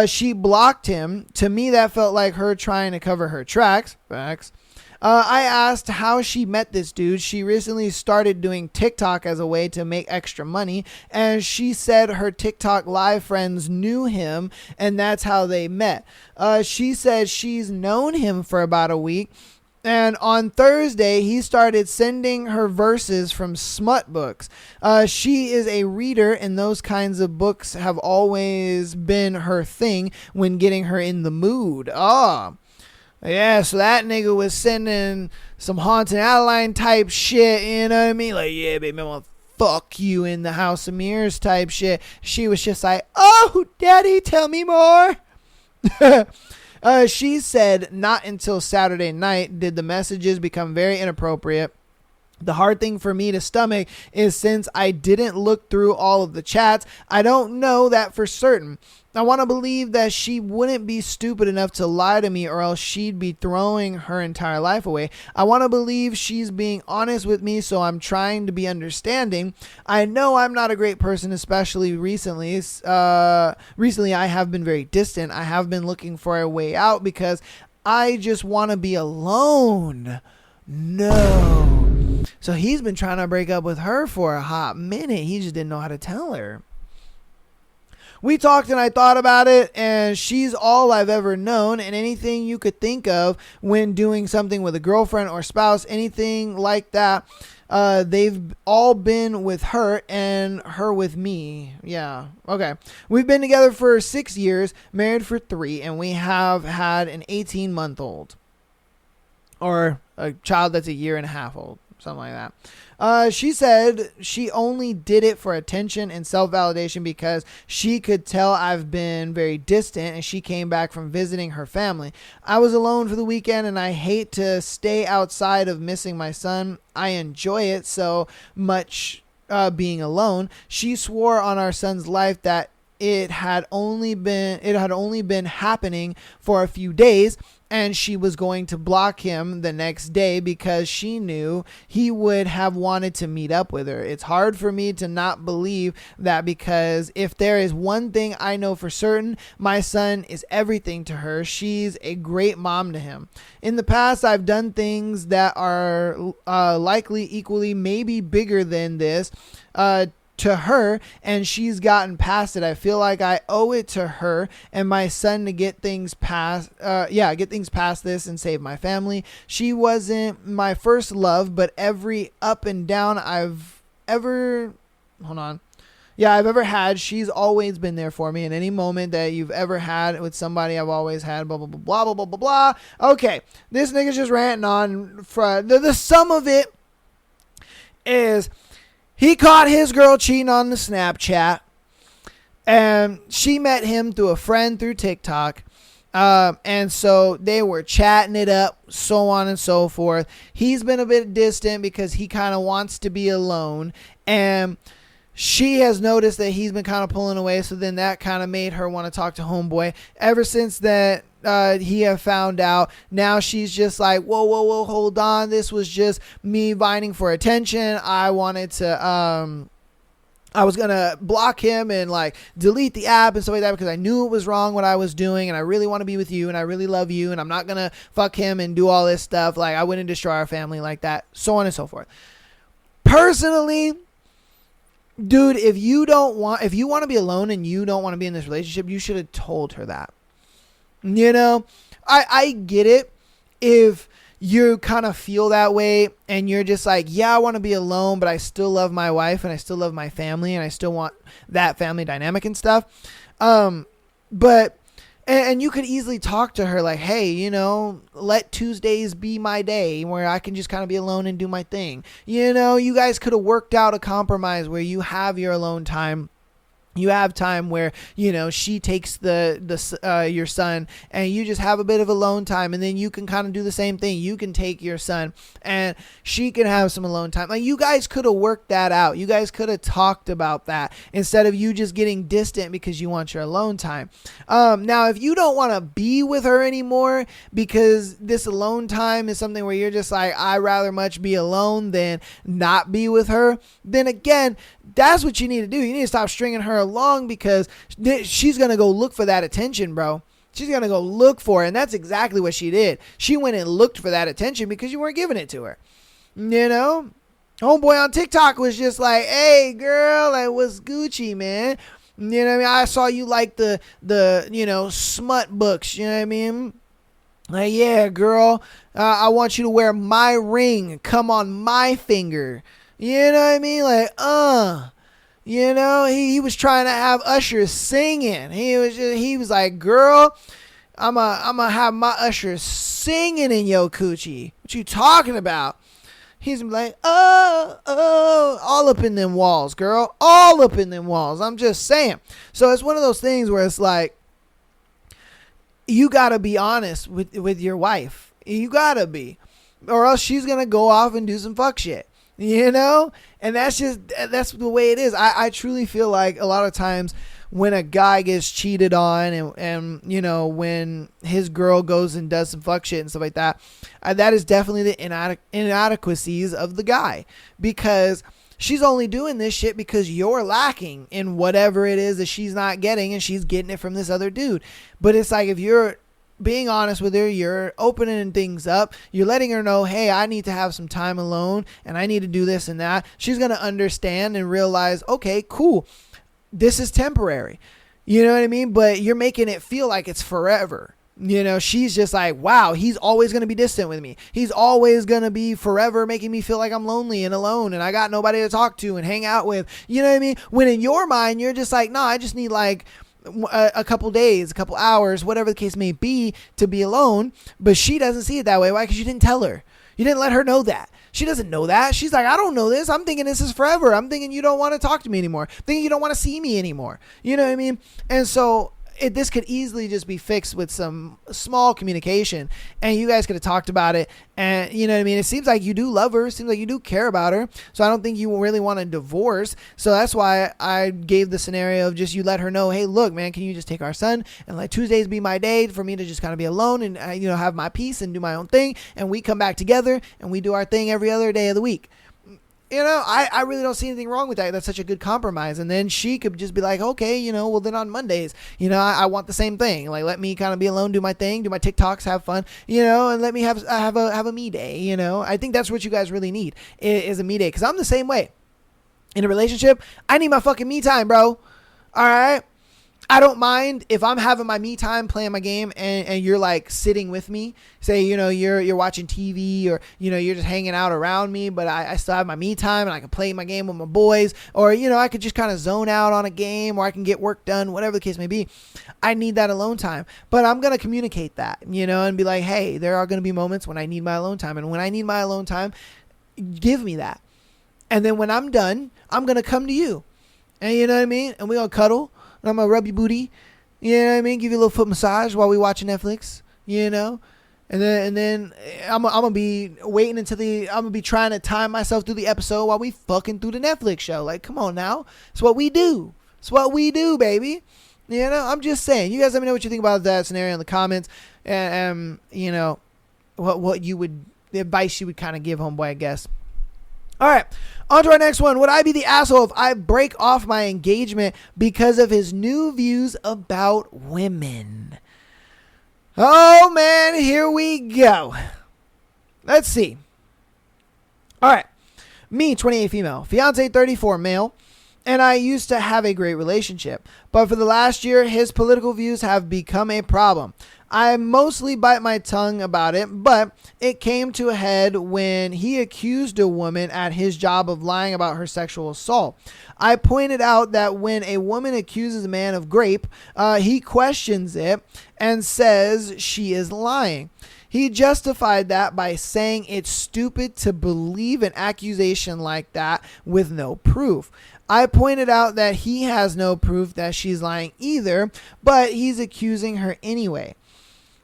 she blocked him. To me, that felt like her trying to cover her tracks. Facts. I asked how she met this dude. She recently started doing TikTok as a way to make extra money, and she said her TikTok live friends knew him, and that's how they met. She said she's known him for about a week, and on Thursday, he started sending her verses from smut books. She is a reader, and those kinds of books have always been her thing when getting her in the mood. Yeah, so that nigga was sending some Haunted Adeline type shit, you know what I mean? Like, yeah, baby, I'm gonna fuck you in the House of Mirrors type shit. She was just like, oh, daddy, tell me more. She said not until Saturday night did the messages become very inappropriate. The hard thing for me to stomach is since I didn't look through all of the chats, I don't know that for certain. I want to believe that she wouldn't be stupid enough to lie to me, or else she'd be throwing her entire life away. I want to believe she's being honest with me, so I'm trying to be understanding. I know I'm not a great person, especially recently. Recently, I have been very distant. I have been looking for a way out because I just want to be alone. No. So he's been trying to break up with her for a hot minute. He just didn't know how to tell her. We talked and I thought about it, and she's all I've ever known, and anything you could think of when doing something with a girlfriend or spouse, anything like that, they've all been with her and her with me. Yeah. Okay. We've been together for 6 years, married for 3, and we have had an 18-month-old. Or a child that's a year and a half old. Something like that. She said she only did it for attention and self-validation because she could tell I've been very distant, and she came back from visiting her family. I was alone for the weekend, and I hate to stay outside of missing my son. I enjoy it so much, being alone. She swore on our son's life that it had only been happening for a few days, and she was going to block him the next day because she knew he would have wanted to meet up with her. It's hard for me to not believe that, because if there is one thing I know for certain, my son is everything to her. She's a great mom to him. In the past, I've done things that are likely equally, maybe bigger than this, to her, and she's gotten past it. I feel like I owe it to her and my son to get things past this and save my family. She wasn't my first love, but every up and down I've ever had, she's always been there for me. In any moment that you've ever had with somebody, I've always had blah, blah, blah, blah, blah, blah, blah, blah. Okay, this nigga's just ranting on. The sum of it is, He caught his girl cheating on the Snapchat. And she met him through a friend through TikTok. And so they were chatting it up, so on and so forth. He's been a bit distant because he kind of wants to be alone. And she has noticed that he's been kind of pulling away. So then that kind of made her want to talk to homeboy. Ever since that, he have found out. Now she's just like, whoa, hold on. This was just me vying for attention. I wanted to, I was going to block him and like delete the app and stuff like that because I knew it was wrong what I was doing and I really want to be with you and I really love you and I'm not going to fuck him and do all this stuff. Like I wouldn't destroy our family like that, so on and so forth. Personally, dude, if you want to be alone and you don't want to be in this relationship, you should have told her that. You know, I get it if you kind of feel that way and you're just like, yeah, I want to be alone, but I still love my wife and I still love my family and I still want that family dynamic and stuff. But you could easily talk to her like, hey, you know, let Tuesdays be my day where I can just kind of be alone and do my thing. You know, you guys could have worked out a compromise where you have your alone time. You have time where, you know, she takes your son and you just have a bit of alone time and then you can kind of do the same thing. You can take your son and she can have some alone time. Like you guys could have worked that out. You guys could have talked about that instead of you just getting distant because you want your alone time. Now, if you don't want to be with her anymore because this alone time is something where you're just like, I'd rather much be alone than not be with her, then again, that's what you need to do. You need to stop stringing her along because she's going to go look for that attention, bro. She's going to go look for it. And that's exactly what she did. She went and looked for that attention because you weren't giving it to her. You know, homeboy on TikTok was just like, hey, girl, like, what's Gucci, man? You know what I mean? I saw you like the you know, smut books. You know what I mean? Like, yeah, girl, I want you to wear my ring. Come on my finger. You know what I mean? Like, you know, he was trying to have Usher singing. He was like, girl, I'm a have my Usher singing in your coochie. What you talking about? He's like, oh, all up in them walls, girl. All up in them walls. I'm just saying. So it's one of those things where it's like, you got to be honest with your wife. You got to be. Or else she's going to go off and do some fuck shit. You know? And that's the way it is. I truly feel like a lot of times when a guy gets cheated on and you know, when his girl goes and does some fuck shit and stuff like that, that is definitely the inadequacies of the guy, because she's only doing this shit because you're lacking in whatever it is that she's not getting and she's getting it from this other dude. But it's like, if you're being honest with her, you're opening things up, you're letting her know, hey, I need to have some time alone and I need to do this and that, she's going to understand and realize, okay, cool, this is temporary. You know what I mean? But you're making it feel like it's forever. You know, she's just like, wow, he's always going to be distant with me. He's always going to be forever making me feel like I'm lonely and alone and I got nobody to talk to and hang out with. You know what I mean? When in your mind, you're just like, no, I just need like a couple days, a couple hours, whatever the case may be, to be alone. But she doesn't see it that way. Why? Because you didn't tell her. You didn't let her know that. She doesn't know that. She's like, I don't know this. I'm thinking this is forever. I'm thinking you don't want to talk to me anymore. I'm thinking you don't want to see me anymore. You know what I mean? And so this could easily just be fixed with some small communication, and you guys could have talked about it. And you know what I mean? It seems like you do love her. It seems like you do care about her. So I don't think you really want a divorce. So that's why I gave the scenario of just, you let her know, hey, look, man, can you just take our son and let Tuesdays be my day for me to just kind of be alone and, you know, have my peace and do my own thing. And we come back together and we do our thing every other day of the week. You know, I really don't see anything wrong with that. That's such a good compromise. And then she could just be like, okay, you know, well then on Mondays, you know, I want the same thing. Like, let me kind of be alone, do my thing, do my TikToks, have fun, you know, and let me have a me day, you know. I think that's what you guys really need is a me day. Because I'm the same way. In a relationship, I need my fucking me time, bro. All right? I don't mind if I'm having my me time playing my game and you're like sitting with me. Say, you know, you're watching TV or, you know, you're just hanging out around me, but I still have my me time and I can play my game with my boys, or, you know, I could just kind of zone out on a game, or I can get work done, whatever the case may be. I need that alone time, but I'm going to communicate that, you know, and be like, hey, there are going to be moments when I need my alone time. And when I need my alone time, give me that. And then when I'm done, I'm going to come to you. And you know what I mean? And we're going to cuddle. And I'm going to rub your booty. You know what I mean? Give you a little foot massage while we watching Netflix. You know? And then I'm going to be waiting until I'm going to be trying to time myself through the episode while we fucking through the Netflix show. Like, come on now. It's what we do. It's what we do, baby. You know? I'm just saying. You guys let me know what you think about that scenario in the comments. And, you know, the advice you would kind of give homeboy, I guess. All right, on to our next one. Would I be the asshole if I break off my engagement because of his new views about women? Oh, man, here we go. Let's see. All right, me, 28 female, fiance 34 male, and I used to have a great relationship. But for the last year, his political views have become a problem. I mostly bite my tongue about it, but it came to a head when he accused a woman at his job of lying about her sexual assault. I pointed out that when a woman accuses a man of rape, he questions it and says she is lying. He justified that by saying it's stupid to believe an accusation like that with no proof. I pointed out that he has no proof that she's lying either, but he's accusing her anyway.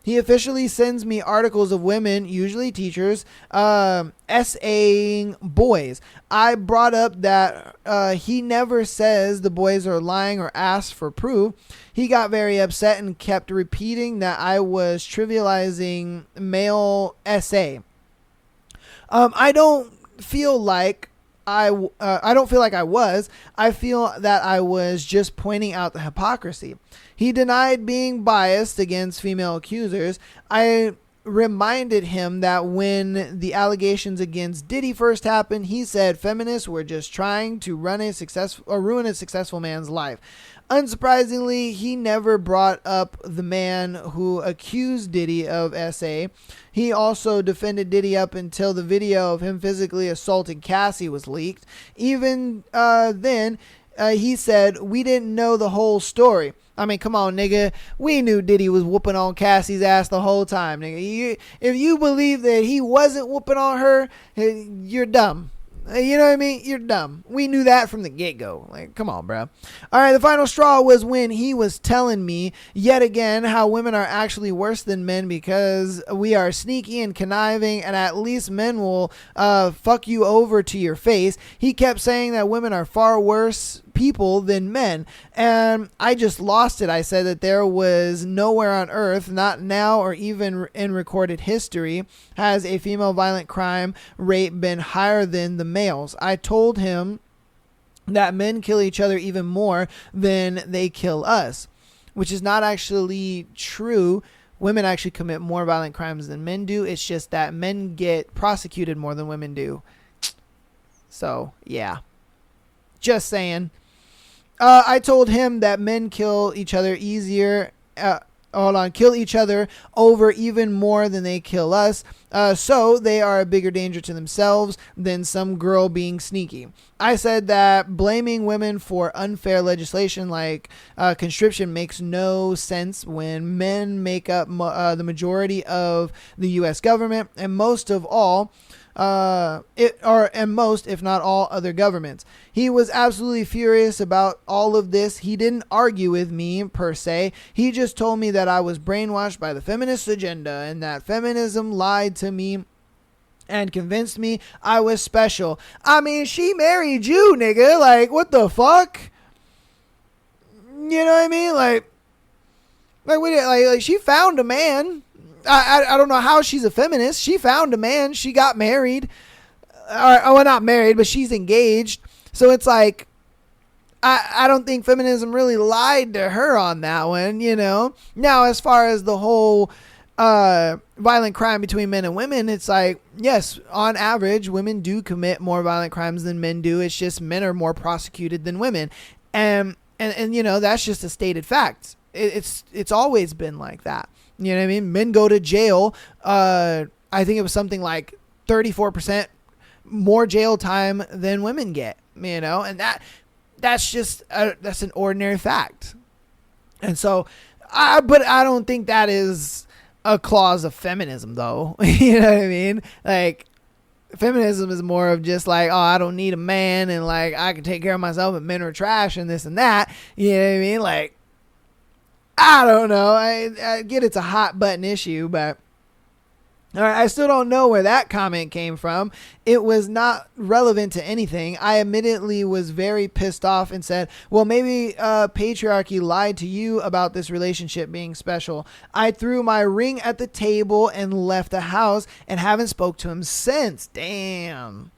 He officially sends me articles of women, usually teachers, essaying boys. I brought up that he never says the boys are lying or asks for proof. He got very upset and kept repeating that I was trivializing male essay. I don't feel like I was. I feel that I was just pointing out the hypocrisy. He denied being biased against female accusers. I reminded him that when the allegations against Diddy first happened, he said feminists were just trying to ruin a successful man's life. Unsurprisingly, he never brought up the man who accused Diddy of SA. He also defended Diddy up until the video of him physically assaulting Cassie was leaked. Even then, he said, we didn't know the whole story. I mean, come on, nigga. We knew Diddy was whooping on Cassie's ass the whole time, nigga. If you believe that he wasn't whooping on her, you're dumb. You know what I mean? You're dumb. We knew that from the get-go. Like, come on, bro. All right, the final straw was when he was telling me yet again how women are actually worse than men because we are sneaky and conniving and at least men will fuck you over to your face. He kept saying that women are far worse people than men, and I just lost it. I said that there was nowhere on earth, not now or even in recorded history, has a female violent crime rate been higher than the males. I told him that men kill each other even more than they kill us, which is not actually true. Women actually commit more violent crimes than men do. It's just that men get prosecuted more than women do. So, yeah. Just saying. I told him that men kill each other kill each other over even more than they kill us. So they are a bigger danger to themselves than some girl being sneaky. I said that blaming women for unfair legislation like conscription makes no sense when men make up the majority of the U.S. government and most, if not all, other governments. He was absolutely furious about all of this. He didn't argue with me per se. He just told me that I was brainwashed by the feminist agenda and that feminism lied to me and convinced me I was special. I mean, she married you, nigga. Like, what the fuck? You know what I mean? Like she found a man. I don't know how she's a feminist. She found a man. She got married. Well, not married, but she's engaged. So it's like, I don't think feminism really lied to her on that one, you know. Now, as far as the whole violent crime between men and women, it's like, yes, on average, women do commit more violent crimes than men do. It's just men are more prosecuted than women. And you know, that's just a stated fact. It's always been like that. You know what I mean? Men go to jail. I think it was something like 34% more jail time than women get, you know, and that's just that's an ordinary fact. And so but I don't think that is a clause of feminism though. You know what I mean? Like, feminism is more of just like, oh, I don't need a man, and like I can take care of myself, and men are trash and this and that. You know what I mean? Like, I don't know. I get it's a hot button issue, but all right, I still don't know where that comment came from. It was not relevant to anything. I immediately was very pissed off and said, well, maybe patriarchy lied to you about this relationship being special. I threw my ring at the table and left the house and haven't spoke to him since. Damn.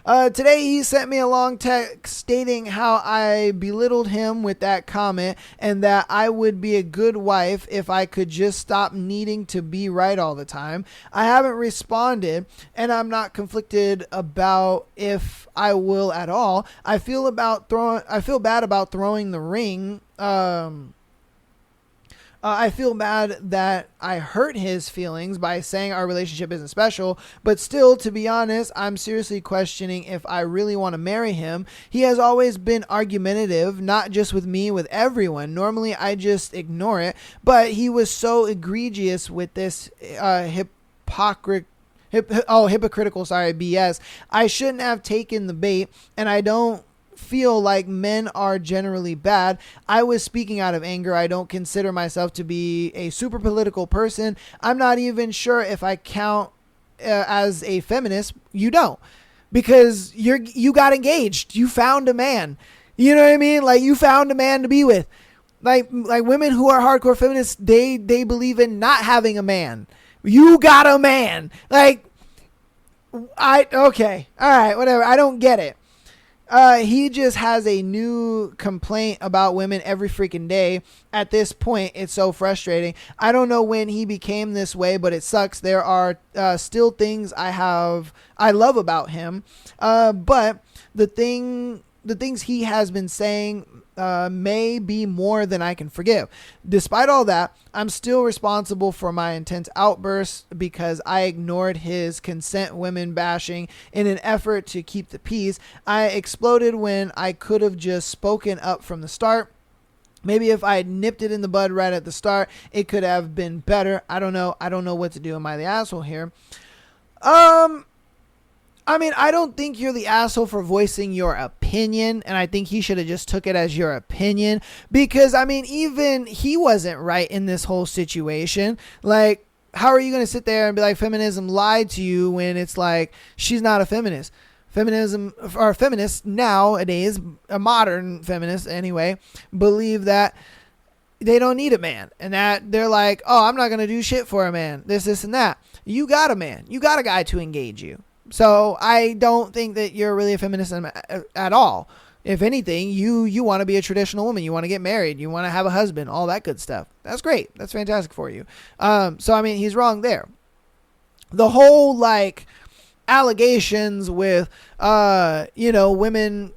Today he sent me a long text stating how I belittled him with that comment and that I would be a good wife if I could just stop needing to be right all the time. I haven't responded and I'm not conflicted about if I will at all. I feel bad about throwing the ring. I feel bad that I hurt his feelings by saying our relationship isn't special, but still, to be honest, I'm seriously questioning if I really want to marry him. He has always been argumentative, not just with me, with everyone. Normally, I just ignore it, but he was so egregious with this hypocritical BS. I shouldn't have taken the bait, and I don't feel like men are generally bad. I was speaking out of anger. I don't consider myself to be a super political person. I'm not even sure if I count as a feminist. You don't, because you got engaged. You found a man. You know what I mean? Like, you found a man to be with. Like women who are hardcore feminists, they believe in not having a man. You got a man. Like, okay. All right, whatever. I don't get it. He just has a new complaint about women every freaking day. At this point, it's so frustrating. I don't know when he became this way, but it sucks. There are still things I love about him. But the things he has been saying may be more than I can forgive. Despite all that, I'm still responsible for my intense outbursts because I ignored his consent women bashing in an effort to keep the peace. I exploded when I could have just spoken up from the start. Maybe if I had nipped it in the bud right at the start, it could have been better. I don't know. I don't know what to do. Am I the asshole here? I mean, I don't think you're the asshole for voicing your opinion, and I think he should have just took it as your opinion, because, I mean, even he wasn't right in this whole situation. Like, how are you going to sit there and be like, feminism lied to you, when it's like, she's not a feminist? Feminism, or feminists nowadays, a modern feminist anyway, believe that they don't need a man, and that they're like, oh, I'm not going to do shit for a man, this, and that. You got a man. You got a guy to engage you. So I don't think that you're really a feminist at all. If anything, you want to be a traditional woman. You want to get married. You want to have a husband, all that good stuff. That's great. That's fantastic for you. So, I mean, he's wrong there. The whole, like, allegations with, women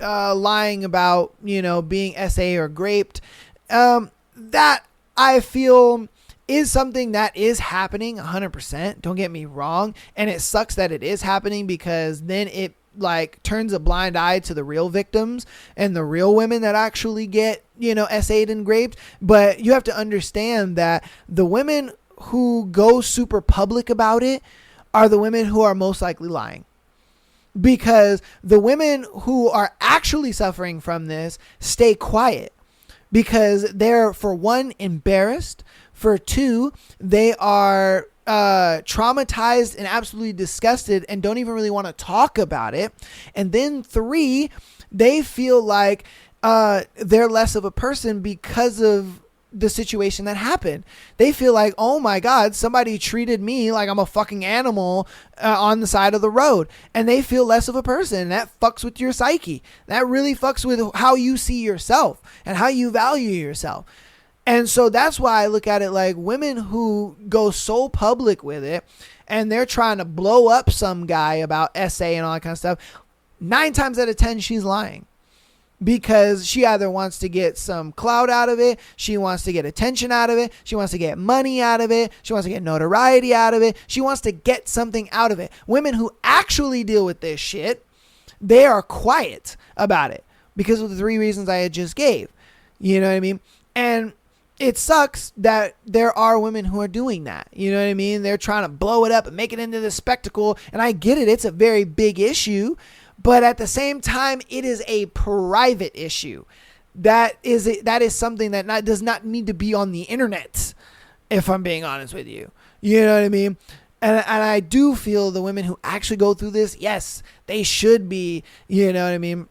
lying about, being SA or raped, that I feel is something that is happening 100%. Don't get me wrong. And it sucks that it is happening, because then it like turns a blind eye to the real victims and the real women that actually get, SA'd and raped. But you have to understand that the women who go super public about it are the women who are most likely lying. Because the women who are actually suffering from this stay quiet, because they're, for one, embarrassed. For two, they are traumatized and absolutely disgusted and don't even really want to talk about it. And then three, they feel like they're less of a person because of the situation that happened. They feel like, oh my God, somebody treated me like I'm a fucking animal on the side of the road. And they feel less of a person. That fucks with your psyche. That really fucks with how you see yourself and how you value yourself. And so that's why I look at it like women who go so public with it and they're trying to blow up some guy about SA and all that kind of stuff. 9 times out of 10, she's lying, because she either wants to get some clout out of it. She wants to get attention out of it. She wants to get money out of it. She wants to get notoriety out of it. She wants to get something out of it. Women who actually deal with this shit, they are quiet about it because of the 3 reasons I had just gave. You know what I mean? And it sucks that there are women who are doing that. You know what I mean? They're trying to blow it up and make it into this spectacle. And I get it. It's a very big issue. But at the same time, it is a private issue. That is something that does not need to be on the internet, if I'm being honest with you. You know what I mean? And I do feel the women who actually go through this, yes, they should be, you know what I mean,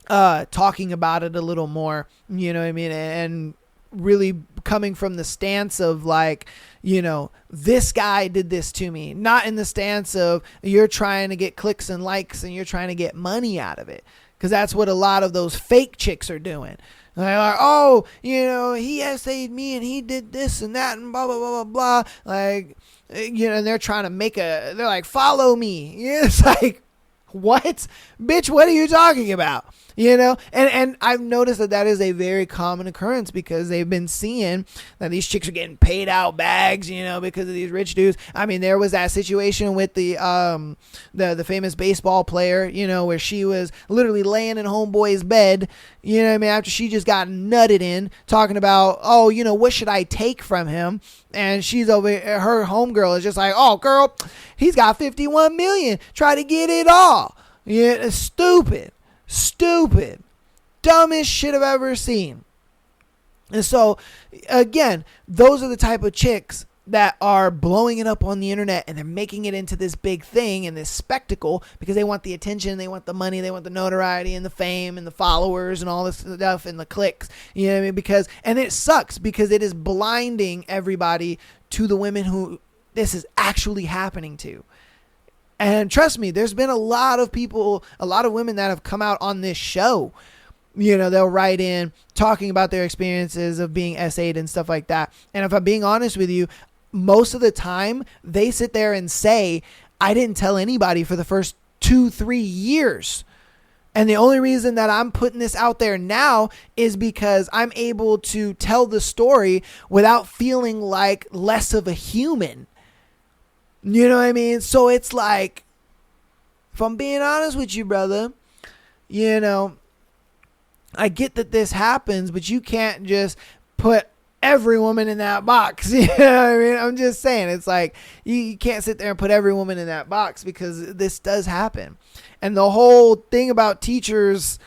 talking about it a little more, you know what I mean, and really coming from the stance of like, you know, this guy did this to me, not in the stance of you're trying to get clicks and likes and you're trying to get money out of it, because that's what a lot of those fake chicks are doing. They're like, oh, you know, he essayed me and he did this and that and blah, blah, blah, blah, blah. Like, you know, and they're trying to they're like, follow me. It's like, what? Bitch, what are you talking about? You know, and I've noticed that is a very common occurrence, because they've been seeing that these chicks are getting paid out bags, you know, because of these rich dudes. I mean, there was that situation with the famous baseball player, you know, where she was literally laying in homeboy's bed, you know what I mean, after she just got nutted in, talking about, oh, you know, what should I take from him? And she's over, her homegirl is just like, oh, girl, he's got 51 million. Try to get it all. Yeah, it's stupid. Dumbest shit I've ever seen. And so, again, those are the type of chicks that are blowing it up on the internet, and they're making it into this big thing and this spectacle because they want the attention, they want the money, they want the notoriety and the fame and the followers and all this stuff and the clicks. You know what I mean? And it sucks because it is blinding everybody to the women who this is actually happening to. And trust me, there's been a lot of people, a lot of women that have come out on this show. You know, they'll write in talking about their experiences of being SA'd and stuff like that. And if I'm being honest with you, most of the time they sit there and say, I didn't tell anybody for the first 2-3 years. And the only reason that I'm putting this out there now is because I'm able to tell the story without feeling like less of a human. You know what I mean? So it's like, if I'm being honest with you, brother, you know, I get that this happens, but you can't just put every woman in that box. You know what I mean? I'm just saying, it's like, you can't sit there and put every woman in that box, because this does happen. And the whole thing about teachers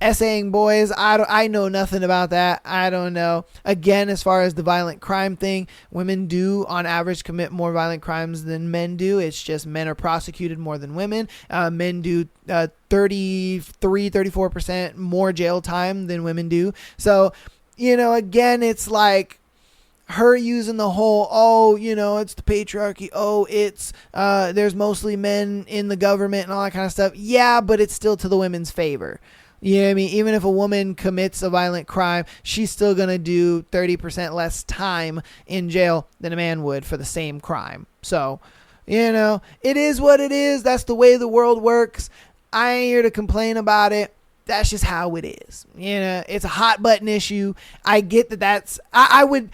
essaying boys, I know nothing about that. I don't know. Again, as far as the violent crime thing, women do on average commit more violent crimes than men do. It's just men are prosecuted more than women. Men do 34% more jail time than women do. So, you know, again, it's like her using the whole, oh, you know, it's the patriarchy. Oh, it's there's mostly men in the government and all that kind of stuff. Yeah, but it's still to the women's favor. You know what I mean? Even if a woman commits a violent crime, she's still going to do 30% less time in jail than a man would for the same crime. So, you know, it is what it is. That's the way the world works. I ain't here to complain about it. That's just how it is. You know, it's a hot button issue. I get that I would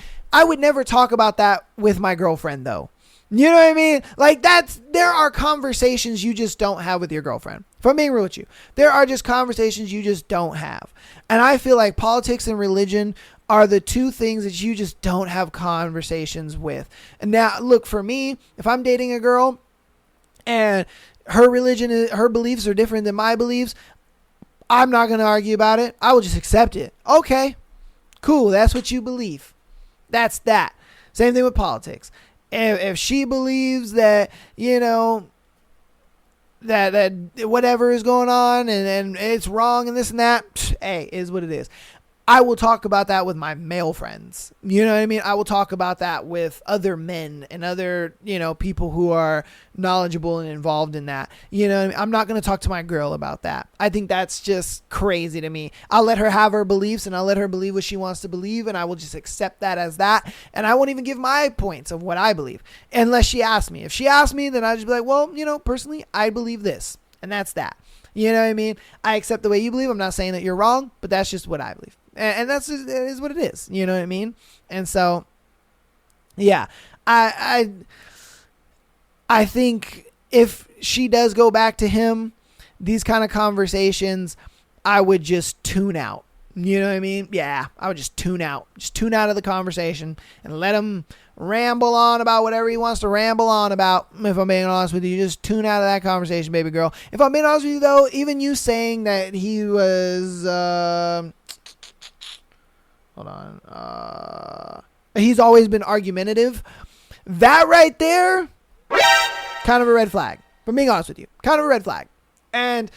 never talk about that with my girlfriend, though. You know what I mean? Like, there are conversations you just don't have with your girlfriend. If I'm being real with you, there are just conversations you just don't have. And I feel like politics and religion are the two things that you just don't have conversations with. And now, look, for me, if I'm dating a girl and her religion, her beliefs are different than my beliefs, I'm not going to argue about it. I will just accept it. Okay, cool. That's what you believe. That's that. Same thing with politics. If she believes that, you know, that whatever is going on and it's wrong and this and that, hey, is what it is. I will talk about that with my male friends. You know what I mean? I will talk about that with other men and other, you know, people who are knowledgeable and involved in that. You know what I mean? I'm not going to talk to my girl about that. I think that's just crazy to me. I'll let her have her beliefs and I'll let her believe what she wants to believe, and I will just accept that as that. And I won't even give my points of what I believe unless she asks me. If she asks me, then I'll just be like, well, you know, personally, I believe this, and that's that. You know what I mean? I accept the way you believe. I'm not saying that you're wrong, but that's just what I believe. And that's just, it is what it is. You know what I mean? And so, yeah, I think if she does go back to him, these kind of conversations, I would just tune out. You know what I mean? Yeah, I would just tune out. Just tune out of the conversation and let him ramble on about whatever he wants to ramble on about. If I'm being honest with you, just tune out of that conversation, baby girl. If I'm being honest with you, though, even you saying that he was... hold on. He's always been argumentative. That right there, kind of a red flag. If I'm being honest with you. Kind of a red flag. And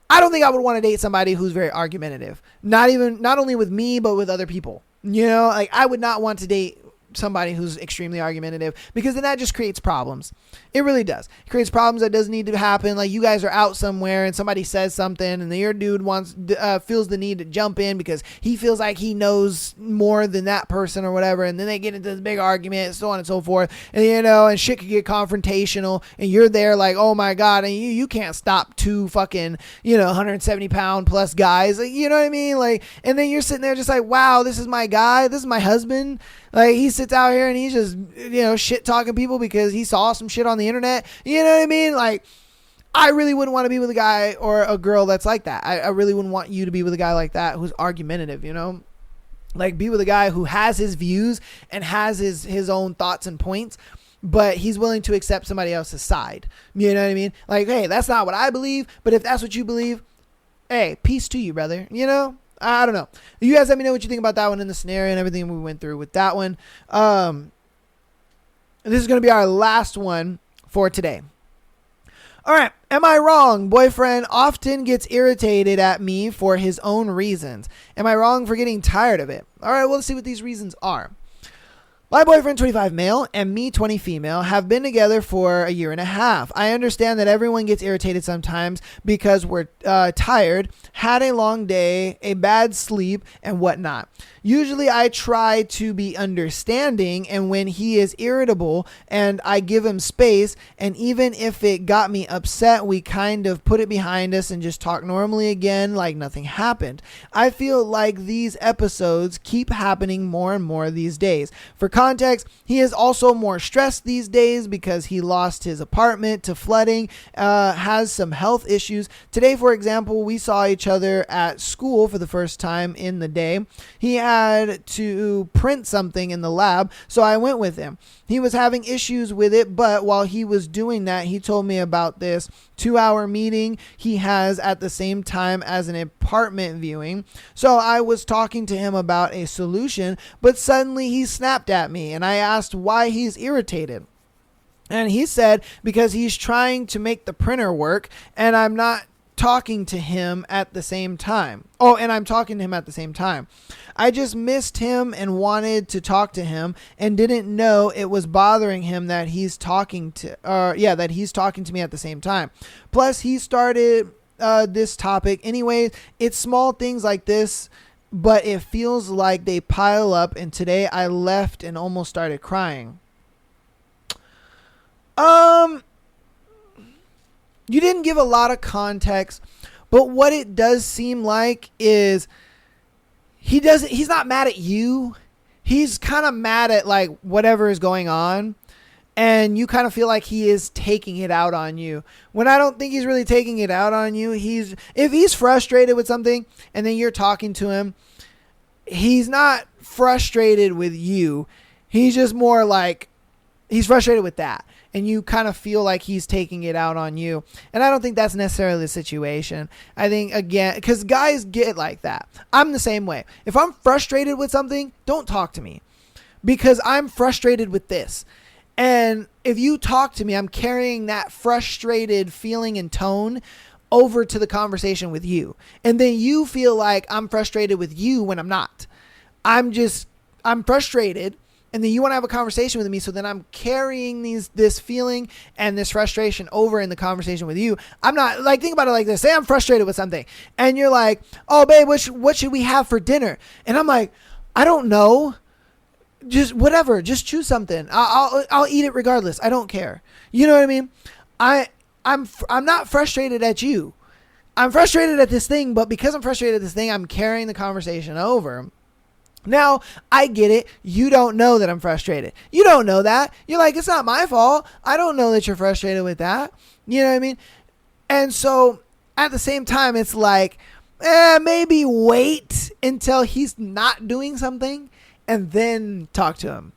I don't think I would want to date somebody who's very argumentative. Not only with me, but with other people. You know, like I would not want to date somebody who's extremely argumentative, because then that just creates problems. It really does. It creates problems that doesn't need to happen. Like you guys are out somewhere and somebody says something and then your dude feels the need to jump in because he feels like he knows more than that person or whatever, and then they get into this big argument, so on and so forth, and and shit could get confrontational, and you're there like, oh my god, and you can't stop two fucking 170 pound plus guys, like, you know what I mean, like, and then you're sitting there just like, wow, this is my guy, this is my husband. Like he sits out here and he's just, shit talking people because he saw some shit on the internet. You know what I mean? Like, I really wouldn't want to be with a guy or a girl that's like that. I really wouldn't want you to be with a guy like that who's argumentative, Like, be with a guy who has his views and has his own thoughts and points, but he's willing to accept somebody else's side. You know what I mean? Like, hey, that's not what I believe, but if that's what you believe, hey, peace to you, brother. I don't know. You guys let me know what you think about that one in the scenario and everything we went through with that one. This is going to be our last one for today. All right. Am I wrong? Boyfriend often gets irritated at me for his own reasons. Am I wrong for getting tired of it? All right. Well, let's see what these reasons are. My boyfriend, 25 male, and me, 20 female, have been together for a year and a half. I understand that everyone gets irritated sometimes because we're tired, had a long day, a bad sleep, and whatnot. Usually I try to be understanding, and when he is irritable and I give him space, and even if it got me upset, we kind of put it behind us and just talk normally again like nothing happened. I feel like these episodes keep happening more and more these days. For context, he is also more stressed these days because he lost his apartment to flooding, has some health issues. Today, for example, we saw each other at school for the first time in the day. He had to print something in the lab, so I went with him. He was having issues with it, but while he was doing that, he told me about this 2-hour meeting he has at the same time as an apartment viewing. So I was talking to him about a solution, but suddenly he snapped at me, and I asked why he's irritated. And he said because he's trying to make the printer work, and I'm not talking to him at the same time. Oh, and I'm talking to him at the same time. I just missed him and wanted to talk to him and didn't know it was bothering him that he's talking to me at the same time. Plus, he started this topic. Anyway, it's small things like this, but it feels like they pile up, and today I left and almost started crying. You didn't give a lot of context, but what it does seem like is he's not mad at you. He's kind of mad at like whatever is going on, and you kind of feel like he is taking it out on you. When I don't think he's really taking it out on you. If he's frustrated with something and then you're talking to him, he's not frustrated with you. He's just more like he's frustrated with that. And you kind of feel like he's taking it out on you. And I don't think that's necessarily the situation. I think, again, because guys get like that. I'm the same way. If I'm frustrated with something, don't talk to me. Because I'm frustrated with this. And if you talk to me, I'm carrying that frustrated feeling and tone over to the conversation with you. And then you feel like I'm frustrated with you when I'm not. I'm frustrated. And then you want to have a conversation with me, so then I'm carrying this feeling and this frustration over in the conversation with you. I'm not, like, think about it like this. Say I'm frustrated with something, and you're like, oh, babe, what should we have for dinner? And I'm like, I don't know. Just whatever. Just choose something. I'll eat it regardless. I don't care. You know what I mean? I'm not frustrated at you. I'm frustrated at this thing, but because I'm frustrated at this thing, I'm carrying the conversation over. Now, I get it. You don't know that I'm frustrated. You don't know that. You're like, it's not my fault. I don't know that you're frustrated with that. You know what I mean? And so at the same time, it's like, maybe wait until he's not doing something and then talk to him,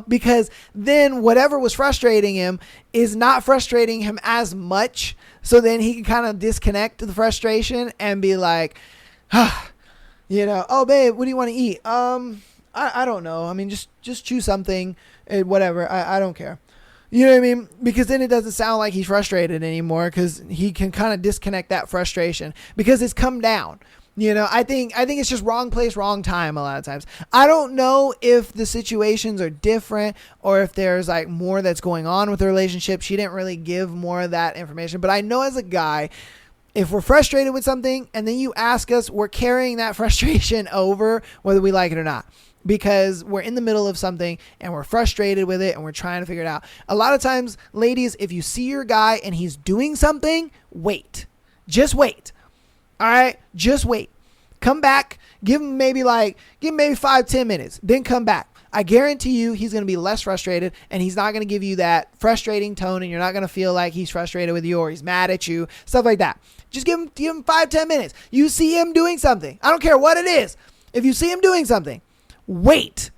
because then whatever was frustrating him is not frustrating him as much. So then he can kind of disconnect the frustration and be like, oh babe, what do you want to eat? I don't know. I mean, just choose something, whatever. I don't care. You know what I mean? Because then it doesn't sound like he's frustrated anymore, because he can kind of disconnect that frustration because it's come down. I think it's just wrong place, wrong time a lot of times. I don't know if the situations are different or if there's like more that's going on with the relationship. She didn't really give more of that information, but I know as a guy, if we're frustrated with something and then you ask us, we're carrying that frustration over whether we like it or not, because we're in the middle of something and we're frustrated with it and we're trying to figure it out. A lot of times, ladies, if you see your guy and he's doing something, wait. Just wait. All right? Just wait. Come back. Give him maybe 5-10 minutes. Then come back. I guarantee you he's going to be less frustrated, and he's not going to give you that frustrating tone, and you're not going to feel like he's frustrated with you or he's mad at you, stuff like that. Just give him 5-10 minutes. You see him doing something. I don't care what it is. If you see him doing something, wait.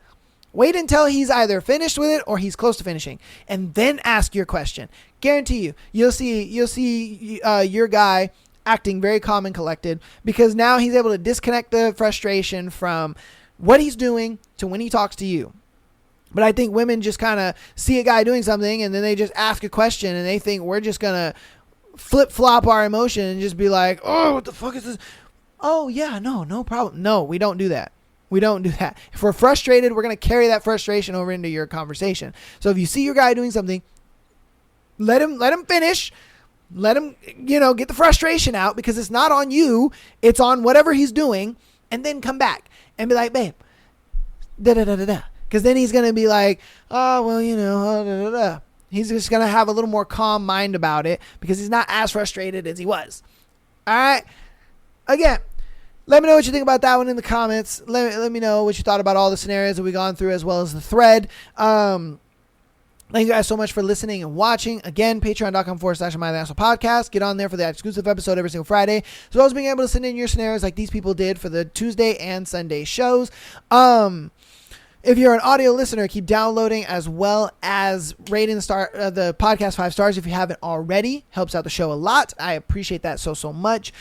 Wait until he's either finished with it or he's close to finishing, and then ask your question. Guarantee you'll see your guy acting very calm and collected, because now he's able to disconnect the frustration from what he's doing to when he talks to you. But I think women just kind of see a guy doing something and then they just ask a question and they think we're just going to flip-flop our emotion and just be like, oh, what the fuck is this? Oh, yeah, no problem. No, we don't do that. We don't do that. If we're frustrated, we're going to carry that frustration over into your conversation. So if you see your guy doing something, let him finish. Let him, get the frustration out, because it's not on you. It's on whatever he's doing. And then come back and be like, babe, da-da-da-da-da. Because then he's going to be like, oh, well, da-da-da-da. He's just going to have a little more calm mind about it because he's not as frustrated as he was. All right. Again, let me know what you think about that one in the comments. Let me know what you thought about all the scenarios that we've gone through, as well as the thread. Thank you guys so much for listening and watching. Again, patreon.com/MyTheAsshole Podcast. Get on there for the exclusive episode every single Friday, as well as being able to send in your scenarios like these people did for the Tuesday and Sunday shows. If you're an audio listener, keep downloading, as well as rating the podcast 5 stars if you haven't already. Helps out the show a lot. I appreciate that so much.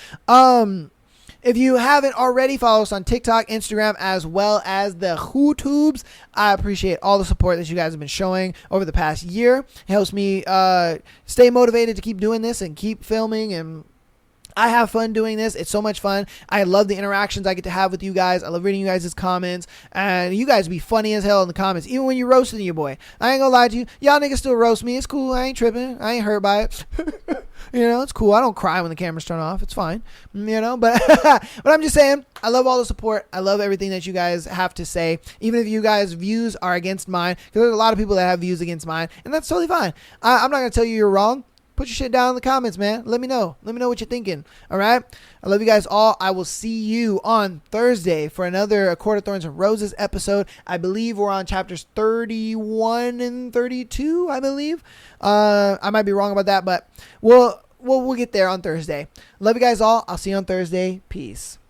If you haven't already, follow us on TikTok, Instagram, as well as the YouTubes. I appreciate all the support that you guys have been showing over the past year. It helps me stay motivated to keep doing this and keep filming, and I have fun doing this. It's so much fun. I love the interactions I get to have with you guys. I love reading you guys' comments, and you guys be funny as hell in the comments, even when you're roasting your boy. I ain't gonna lie to you. Y'all niggas still roast me. It's cool. I ain't tripping. I ain't hurt by it. It's cool. I don't cry when the cameras turn off. It's fine. But but I'm just saying, I love all the support. I love everything that you guys have to say, even if you guys' views are against mine, because there's a lot of people that have views against mine, and that's totally fine. I'm not gonna tell you you're wrong. Put your shit down in the comments, man. Let me know. Let me know what you're thinking. All right? I love you guys all. I will see you on Thursday for another A Court of Thorns and Roses episode. I believe we're on chapters 31 and 32, I believe. I might be wrong about that, but we'll get there on Thursday. Love you guys all. I'll see you on Thursday. Peace.